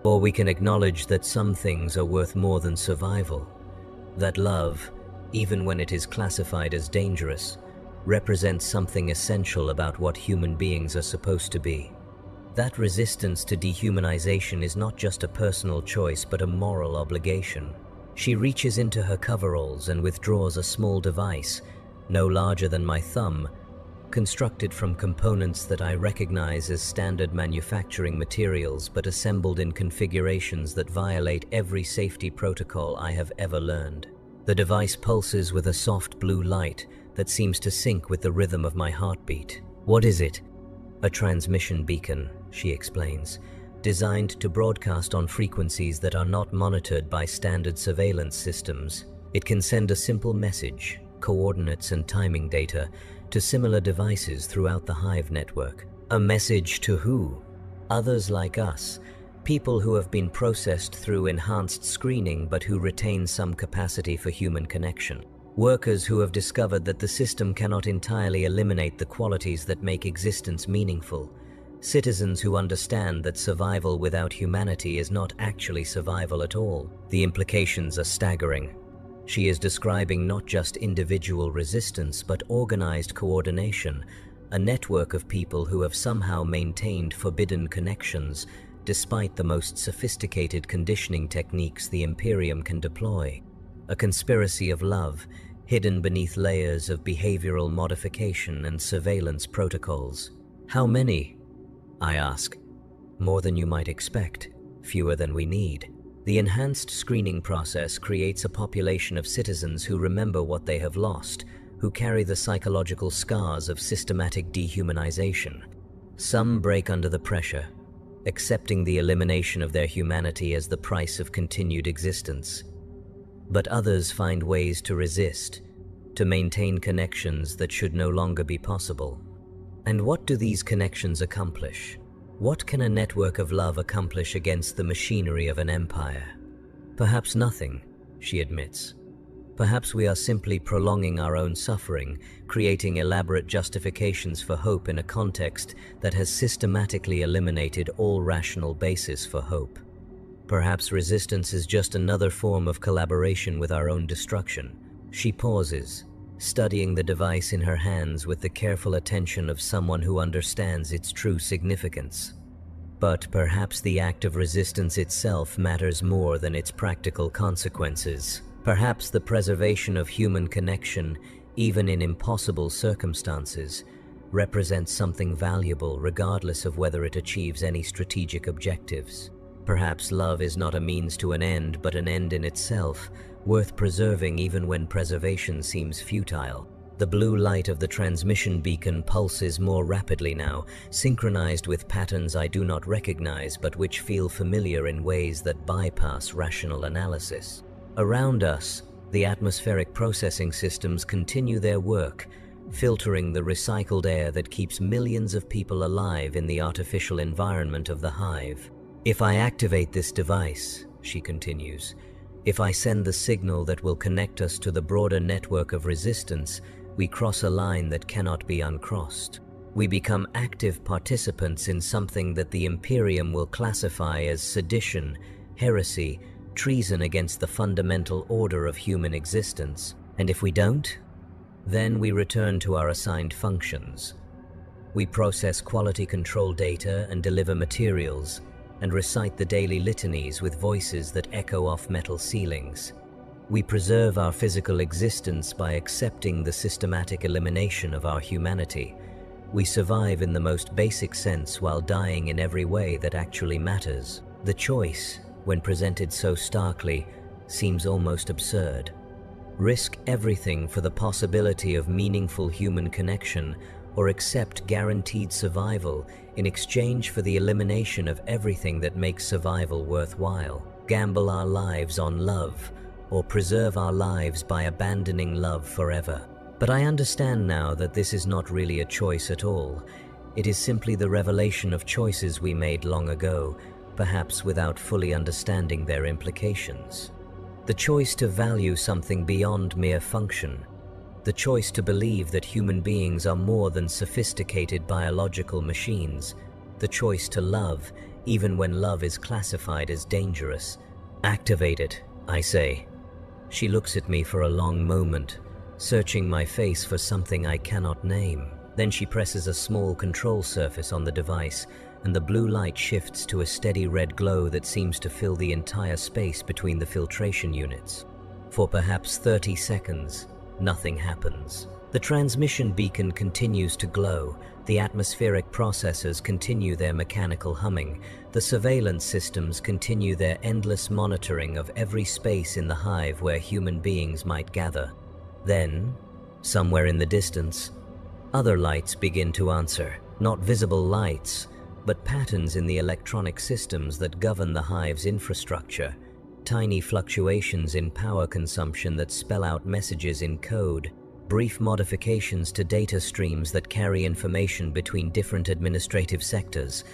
we can acknowledge that some things are worth more than survival. That love, even when it is classified as dangerous, represents something essential about what human beings are supposed to be. That resistance to dehumanization is not just a personal choice, but a moral obligation. She reaches into her coveralls and withdraws a small device, no larger than my thumb, constructed from components that I recognize as standard manufacturing materials, but assembled in configurations that violate every safety protocol I have ever learned. The device pulses with a soft blue light that seems to sync with the rhythm of my heartbeat. What is it? A transmission beacon, she explains, designed to broadcast on frequencies that are not monitored by standard surveillance systems. It can send a simple message, coordinates and timing data, to similar devices throughout the hive network. A message to who? Others like us, people who have been processed through enhanced screening but who retain some capacity for human connection. Workers who have discovered that the system cannot entirely eliminate the qualities that make existence meaningful. Citizens who understand that survival without humanity is not actually survival at all. The implications are staggering. She is describing not just individual resistance, but organized coordination, a network of people who have somehow maintained forbidden connections, despite the most sophisticated conditioning techniques the Imperium can deploy. A conspiracy of love, hidden beneath layers of behavioral modification and surveillance protocols. How many? I ask. More than you might expect, fewer than we need. The enhanced screening process creates a population of citizens who remember what they have lost, who carry the psychological scars of systematic dehumanization. Some break under the pressure, accepting the elimination of their humanity as the price of continued existence. But others find ways to resist, to maintain connections that should no longer be possible. And what do these connections accomplish? What can a network of love accomplish against the machinery of an empire? Perhaps nothing, she admits. Perhaps we are simply prolonging our own suffering, creating elaborate justifications for hope in a context that has systematically eliminated all rational basis for hope. Perhaps resistance is just another form of collaboration with our own destruction. She pauses, studying the device in her hands with the careful attention of someone who understands its true significance. But perhaps the act of resistance itself matters more than its practical consequences. Perhaps the preservation of human connection, even in impossible circumstances, represents something valuable regardless of whether it achieves any strategic objectives. Perhaps love is not a means to an end, but an end in itself, worth preserving even when preservation seems futile. The blue light of the transmission beacon pulses more rapidly now, synchronized with patterns I do not recognize but which feel familiar in ways that bypass rational analysis. Around us, the atmospheric processing systems continue their work, filtering the recycled air that keeps millions of people alive in the artificial environment of the hive. If I activate this device, she continues, if I send the signal that will connect us to the broader network of resistance, we cross a line that cannot be uncrossed. We become active participants in something that the Imperium will classify as sedition, heresy, treason against the fundamental order of human existence. And if we don't, then we return to our assigned functions. We process quality control data and deliver materials, and recite the daily litanies with voices that echo off metal ceilings. We preserve our physical existence by accepting the systematic elimination of our humanity. We survive in the most basic sense while dying in every way that actually matters. The choice, when presented so starkly, seems almost absurd. Risk everything for the possibility of meaningful human connection, or accept guaranteed survival in exchange for the elimination of everything that makes survival worthwhile. Gamble our lives on love, or preserve our lives by abandoning love forever. But I understand now that this is not really a choice at all. It is simply the revelation of choices we made long ago, perhaps without fully understanding their implications. The choice to value something beyond mere function. The choice to believe that human beings are more than sophisticated biological machines. The choice to love, even when love is classified as dangerous. Activate it, I say. She looks at me for a long moment, searching my face for something I cannot name. Then she presses a small control surface on the device, and the blue light shifts to a steady red glow that seems to fill the entire space between the filtration units. For perhaps 30 seconds, nothing happens. The transmission beacon continues to glow, the atmospheric processors continue their mechanical humming, the surveillance systems continue their endless monitoring of every space in the hive where human beings might gather. Then, somewhere in the distance, other lights begin to answer. Not visible lights, but patterns in the electronic systems that govern the hive's infrastructure. Tiny fluctuations in power consumption that spell out messages in code, brief modifications to data streams that carry information between different administrative sectors,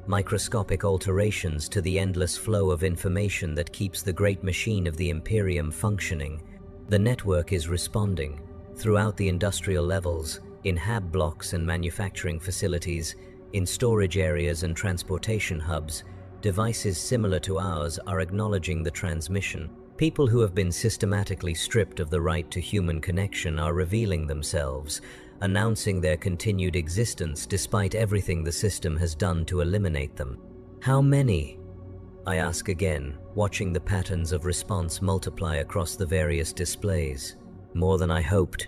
microscopic alterations to the endless flow of information that keeps the great machine of the Imperium functioning. The network is responding, throughout the industrial levels, in hab blocks and manufacturing facilities, in storage areas and transportation hubs. Devices similar to ours are acknowledging the transmission. People who have been systematically stripped of the right to human connection are revealing themselves, announcing their continued existence despite everything the system has done to eliminate them. How many? I ask again, watching the patterns of response multiply across the various displays. More than I hoped,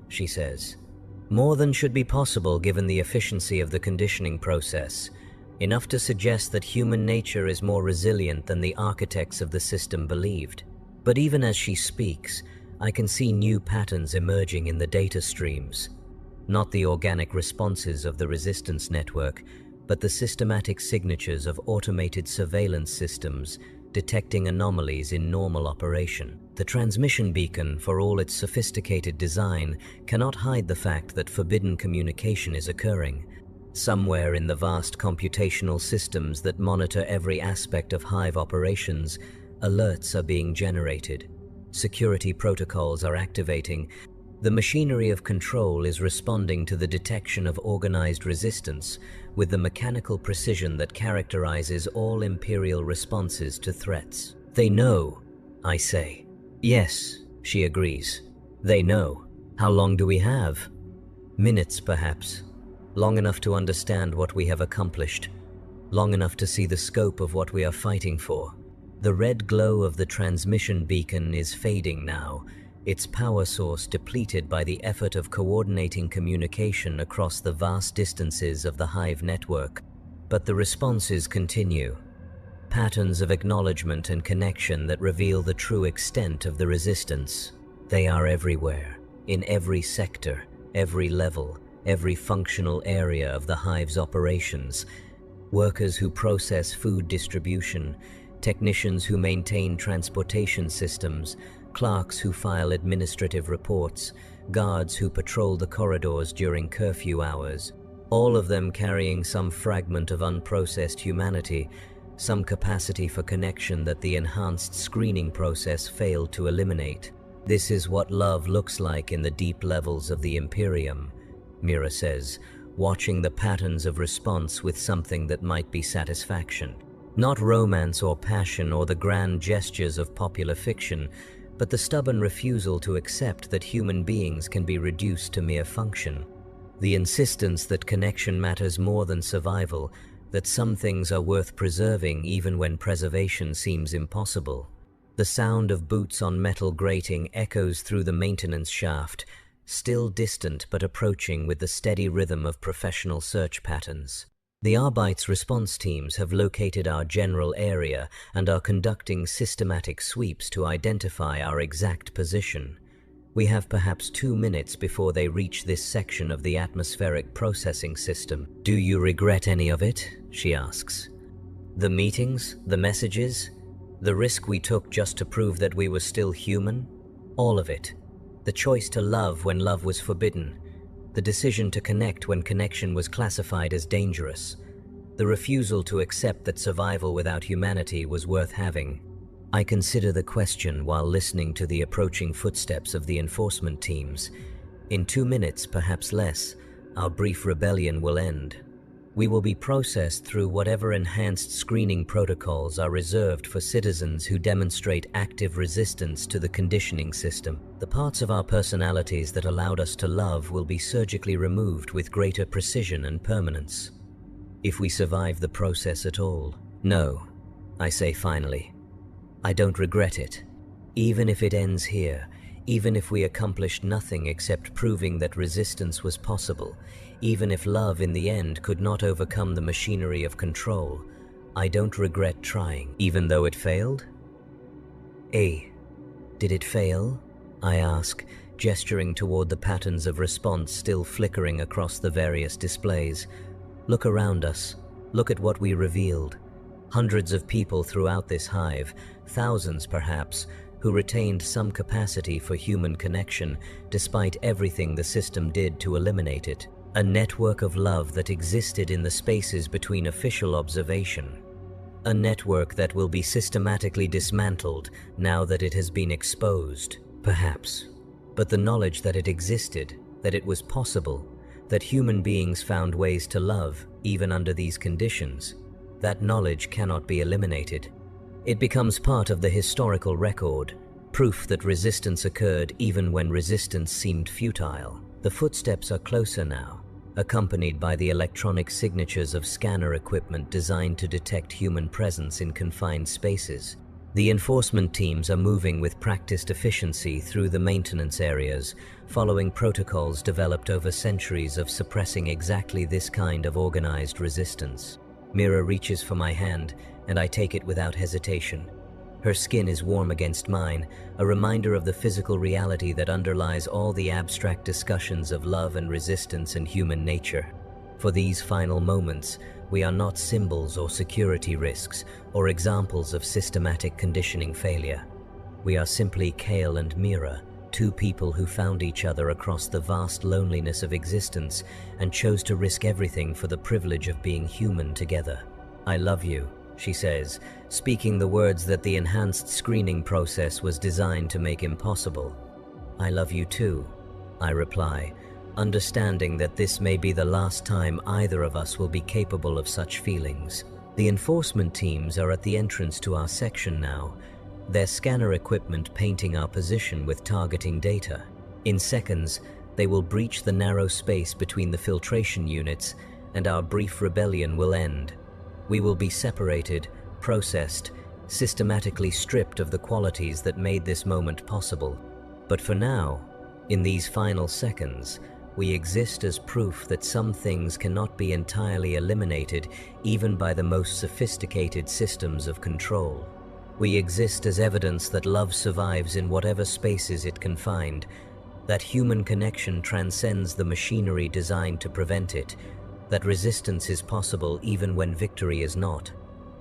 she says. More than should be possible given the efficiency of the conditioning process. Enough to suggest that human nature is more resilient than the architects of the system believed. But even as she speaks, I can see new patterns emerging in the data streams. Not the organic responses of the resistance network, but the systematic signatures of automated surveillance systems detecting anomalies in normal operation. The transmission beacon, for all its sophisticated design, cannot hide the fact that forbidden communication is occurring. Somewhere in the vast computational systems that monitor every aspect of hive operations, alerts are being generated. Security protocols are activating. The machinery of control is responding to the detection of organized resistance with the mechanical precision that characterizes all Imperial responses to threats. They know, I say. Yes, she agrees. They know. How long do we have? Minutes, perhaps. Long enough to understand what we have accomplished. Long enough to see the scope of what we are fighting for. The red glow of the transmission beacon is fading now, its power source depleted by the effort of coordinating communication across the vast distances of the hive network. But the responses continue. Patterns of acknowledgement and connection that reveal the true extent of the resistance. They are everywhere, in every sector, every level, every functional area of the hive's operations. Workers who process food distribution, technicians who maintain transportation systems, clerks who file administrative reports, guards who patrol the corridors during curfew hours, all of them carrying some fragment of unprocessed humanity, some capacity for connection that the enhanced screening process failed to eliminate. This is what love looks like in the deep levels of the Imperium, Mira says, watching the patterns of response with something that might be satisfaction. Not romance or passion or the grand gestures of popular fiction, but the stubborn refusal to accept that human beings can be reduced to mere function. The insistence that connection matters more than survival, that some things are worth preserving even when preservation seems impossible. The sound of boots on metal grating echoes through the maintenance shaft, still distant but approaching with the steady rhythm of professional search patterns. The Arbeits response teams have located our general area and are conducting systematic sweeps to identify our exact position. We have perhaps 2 minutes before they reach this section of the atmospheric processing system. "Do you regret any of it?" she asks. "The meetings, the messages, the risk we took just to prove that we were still human? All of it. The choice to love when love was forbidden. The decision to connect when connection was classified as dangerous. The refusal to accept that survival without humanity was worth having." I consider the question while listening to the approaching footsteps of the enforcement teams. In 2 minutes, perhaps less, our brief rebellion will end. We will be processed through whatever enhanced screening protocols are reserved for citizens who demonstrate active resistance to the conditioning system. The parts of our personalities that allowed us to love will be surgically removed with greater precision and permanence. If we survive the process at all. No, I say finally. I don't regret it. Even if it ends here, even if we accomplished nothing except proving that resistance was possible, even if love in the end could not overcome the machinery of control, I don't regret trying, even though it failed? Did it fail? I ask, gesturing toward the patterns of response still flickering across the various displays. Look around us. Look at what we revealed. Hundreds of people throughout this hive, thousands perhaps, who retained some capacity for human connection despite everything the system did to eliminate it. A network of love that existed in the spaces between official observation. A network that will be systematically dismantled now that it has been exposed, perhaps. But the knowledge that it existed, that it was possible, that human beings found ways to love even under these conditions, that knowledge cannot be eliminated. It becomes part of the historical record, proof that resistance occurred even when resistance seemed futile. The footsteps are closer now, accompanied by the electronic signatures of scanner equipment designed to detect human presence in confined spaces. The enforcement teams are moving with practiced efficiency through the maintenance areas, following protocols developed over centuries of suppressing exactly this kind of organized resistance. Mira reaches for my hand, and I take it without hesitation. Her skin is warm against mine, a reminder of the physical reality that underlies all the abstract discussions of love and resistance and human nature. For these final moments, we are not symbols or security risks or examples of systematic conditioning failure. We are simply Kale and Mira, two people who found each other across the vast loneliness of existence and chose to risk everything for the privilege of being human together. "I love you," she says, speaking the words that the enhanced screening process was designed to make impossible. "I love you too," I reply, understanding that this may be the last time either of us will be capable of such feelings. The enforcement teams are at the entrance to our section now, their scanner equipment painting our position with targeting data. In seconds, they will breach the narrow space between the filtration units, and our brief rebellion will end. We will be separated, processed, systematically stripped of the qualities that made this moment possible. But for now, in these final seconds, we exist as proof that some things cannot be entirely eliminated even by the most sophisticated systems of control. We exist as evidence that love survives in whatever spaces it can find, that human connection transcends the machinery designed to prevent it, that resistance is possible even when victory is not.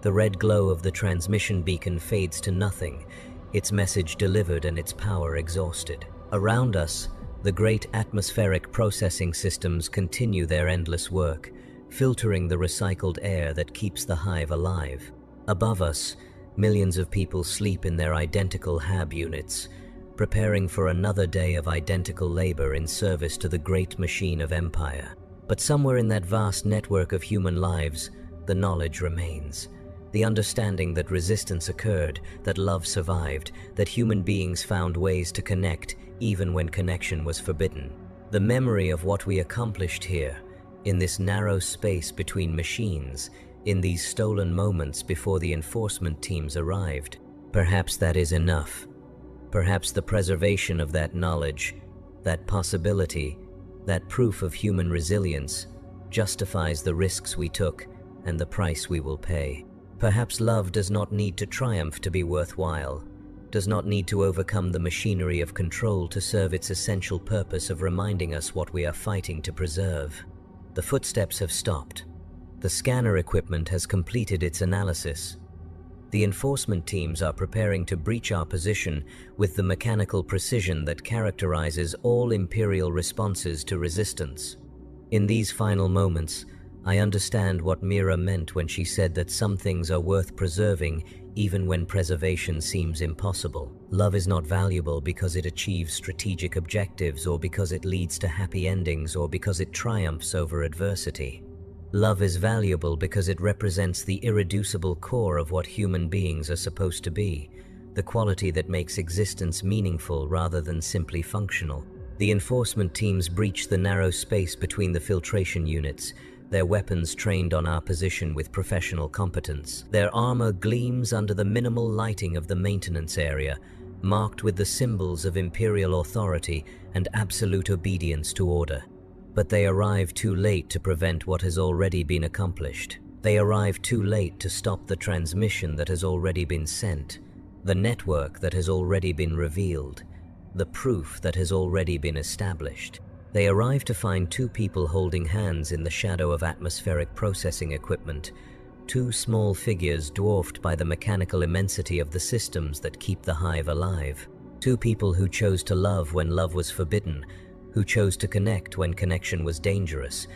The red glow of the transmission beacon fades to nothing, its message delivered and its power exhausted. Around us, the great atmospheric processing systems continue their endless work, filtering the recycled air that keeps the hive alive. Above us, millions of people sleep in their identical hab units, preparing for another day of identical labor in service to the great machine of empire. But somewhere in that vast network of human lives, the knowledge remains. The understanding that resistance occurred, that love survived, that human beings found ways to connect even when connection was forbidden. The memory of what we accomplished here, in this narrow space between machines, in these stolen moments before the enforcement teams arrived. Perhaps that is enough. Perhaps the preservation of that knowledge, that possibility, that proof of human resilience, justifies the risks we took and the price we will pay. Perhaps love does not need to triumph to be worthwhile, does not need to overcome the machinery of control to serve its essential purpose of reminding us what we are fighting to preserve. The footsteps have stopped. The scanner equipment has completed its analysis. The enforcement teams are preparing to breach our position with the mechanical precision that characterizes all Imperial responses to resistance. In these final moments, I understand what Mira meant when she said that some things are worth preserving even when preservation seems impossible. Love is not valuable because it achieves strategic objectives, or because it leads to happy endings, or because it triumphs over adversity. Love is valuable because it represents the irreducible core of what human beings are supposed to be, the quality that makes existence meaningful rather than simply functional. The enforcement teams breach the narrow space between the filtration units, their weapons trained on our position with professional competence. Their armor gleams under the minimal lighting of the maintenance area, marked with the symbols of imperial authority and absolute obedience to order. But they arrive too late to prevent what has already been accomplished. They arrive too late to stop the transmission that has already been sent, the network that has already been revealed, the proof that has already been established. They arrive to find two people holding hands in the shadow of atmospheric processing equipment, two small figures dwarfed by the mechanical immensity of the systems that keep the hive alive. Two people who chose to love when love was forbidden, who chose to connect when connection was dangerous,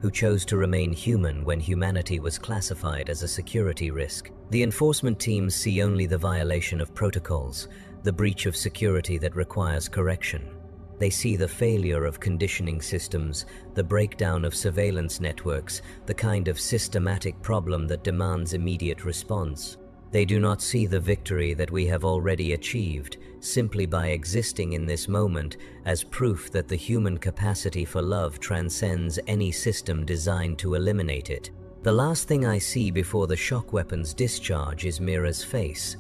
who chose to remain human when humanity was classified as a security risk. The enforcement teams see only the violation of protocols, the breach of security that requires correction. They see the failure of conditioning systems, the breakdown of surveillance networks, the kind of systematic problem that demands immediate response. They do not see the victory that we have already achieved, simply by existing in this moment, as proof that the human capacity for love transcends any system designed to eliminate it. The last thing I see before the shock weapon's discharge is Mira's face,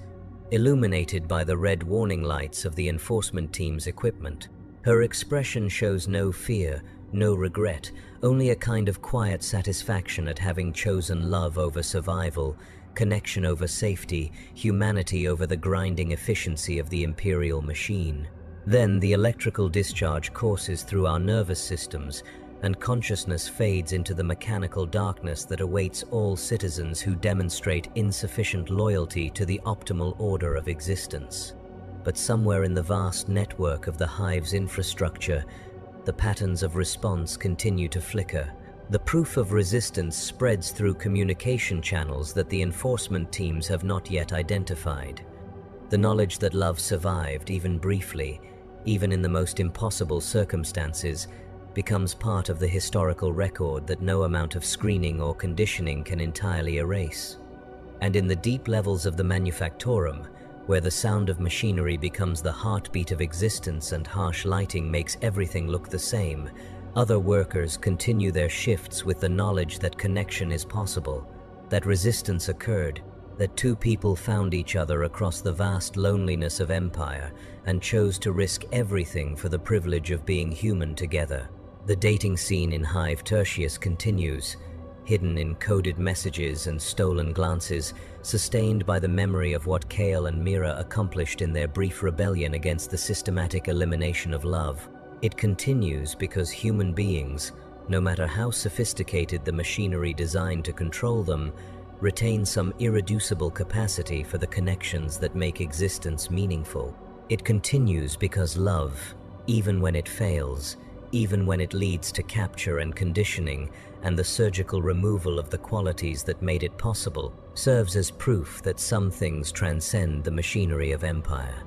illuminated by the red warning lights of the enforcement team's equipment. Her expression shows no fear, no regret, only a kind of quiet satisfaction at having chosen love over survival, connection over safety, humanity over the grinding efficiency of the Imperial machine. Then the electrical discharge courses through our nervous systems, and consciousness fades into the mechanical darkness that awaits all citizens who demonstrate insufficient loyalty to the optimal order of existence. But somewhere in the vast network of the hive's infrastructure, the patterns of response continue to flicker. The proof of resistance spreads through communication channels that the enforcement teams have not yet identified. The knowledge that love survived, even briefly, even in the most impossible circumstances, becomes part of the historical record that no amount of screening or conditioning can entirely erase. And in the deep levels of the manufactorum, where the sound of machinery becomes the heartbeat of existence and harsh lighting makes everything look the same, other workers continue their shifts with the knowledge that connection is possible, that resistance occurred, that two people found each other across the vast loneliness of empire and chose to risk everything for the privilege of being human together. The dating scene in Hive Tertius continues, hidden in coded messages and stolen glances, sustained by the memory of what Kale and Mira accomplished in their brief rebellion against the systematic elimination of love. It continues because human beings, no matter how sophisticated the machinery designed to control them, retain some irreducible capacity for the connections that make existence meaningful. It continues because love, even when it fails, even when it leads to capture and conditioning and the surgical removal of the qualities that made it possible, serves as proof that some things transcend the machinery of empire.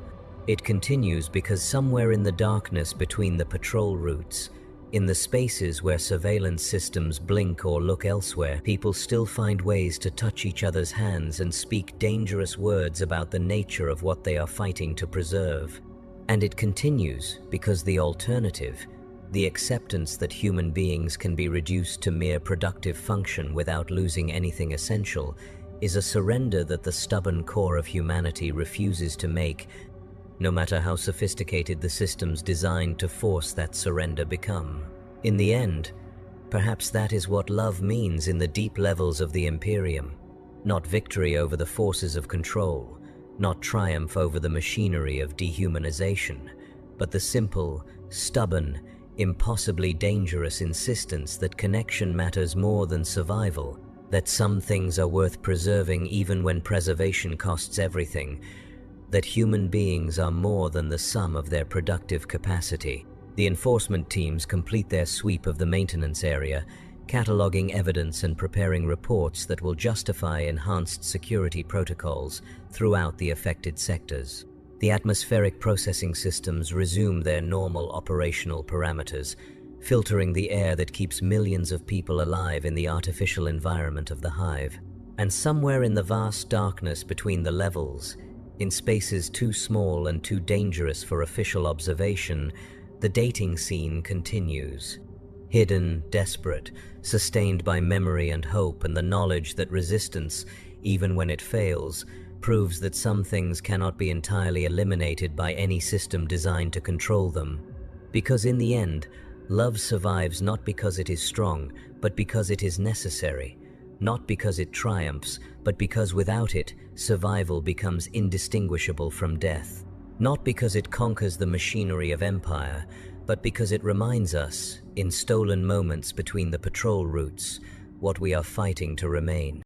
It continues because somewhere in the darkness between the patrol routes, in the spaces where surveillance systems blink or look elsewhere, people still find ways to touch each other's hands and speak dangerous words about the nature of what they are fighting to preserve. And it continues because the alternative, the acceptance that human beings can be reduced to mere productive function without losing anything essential, is a surrender that the stubborn core of humanity refuses to make, no matter how sophisticated the systems designed to force that surrender become. In the end, perhaps that is what love means in the deep levels of the Imperium. Not victory over the forces of control, not triumph over the machinery of dehumanization, but the simple, stubborn, impossibly dangerous insistence that connection matters more than survival, that some things are worth preserving even when preservation costs everything, that human beings are more than the sum of their productive capacity. The enforcement teams complete their sweep of the maintenance area, cataloging evidence and preparing reports that will justify enhanced security protocols throughout the affected sectors. The atmospheric processing systems resume their normal operational parameters, filtering the air that keeps millions of people alive in the artificial environment of the hive. And somewhere in the vast darkness between the levels, in spaces too small and too dangerous for official observation, the dating scene continues. Hidden, desperate, sustained by memory and hope and the knowledge that resistance, even when it fails, proves that some things cannot be entirely eliminated by any system designed to control them. Because in the end, love survives not because it is strong, but because it is necessary. Not because it triumphs, but because without it, survival becomes indistinguishable from death. Not because it conquers the machinery of empire, but because it reminds us, in stolen moments between the patrol routes, what we are fighting to remain.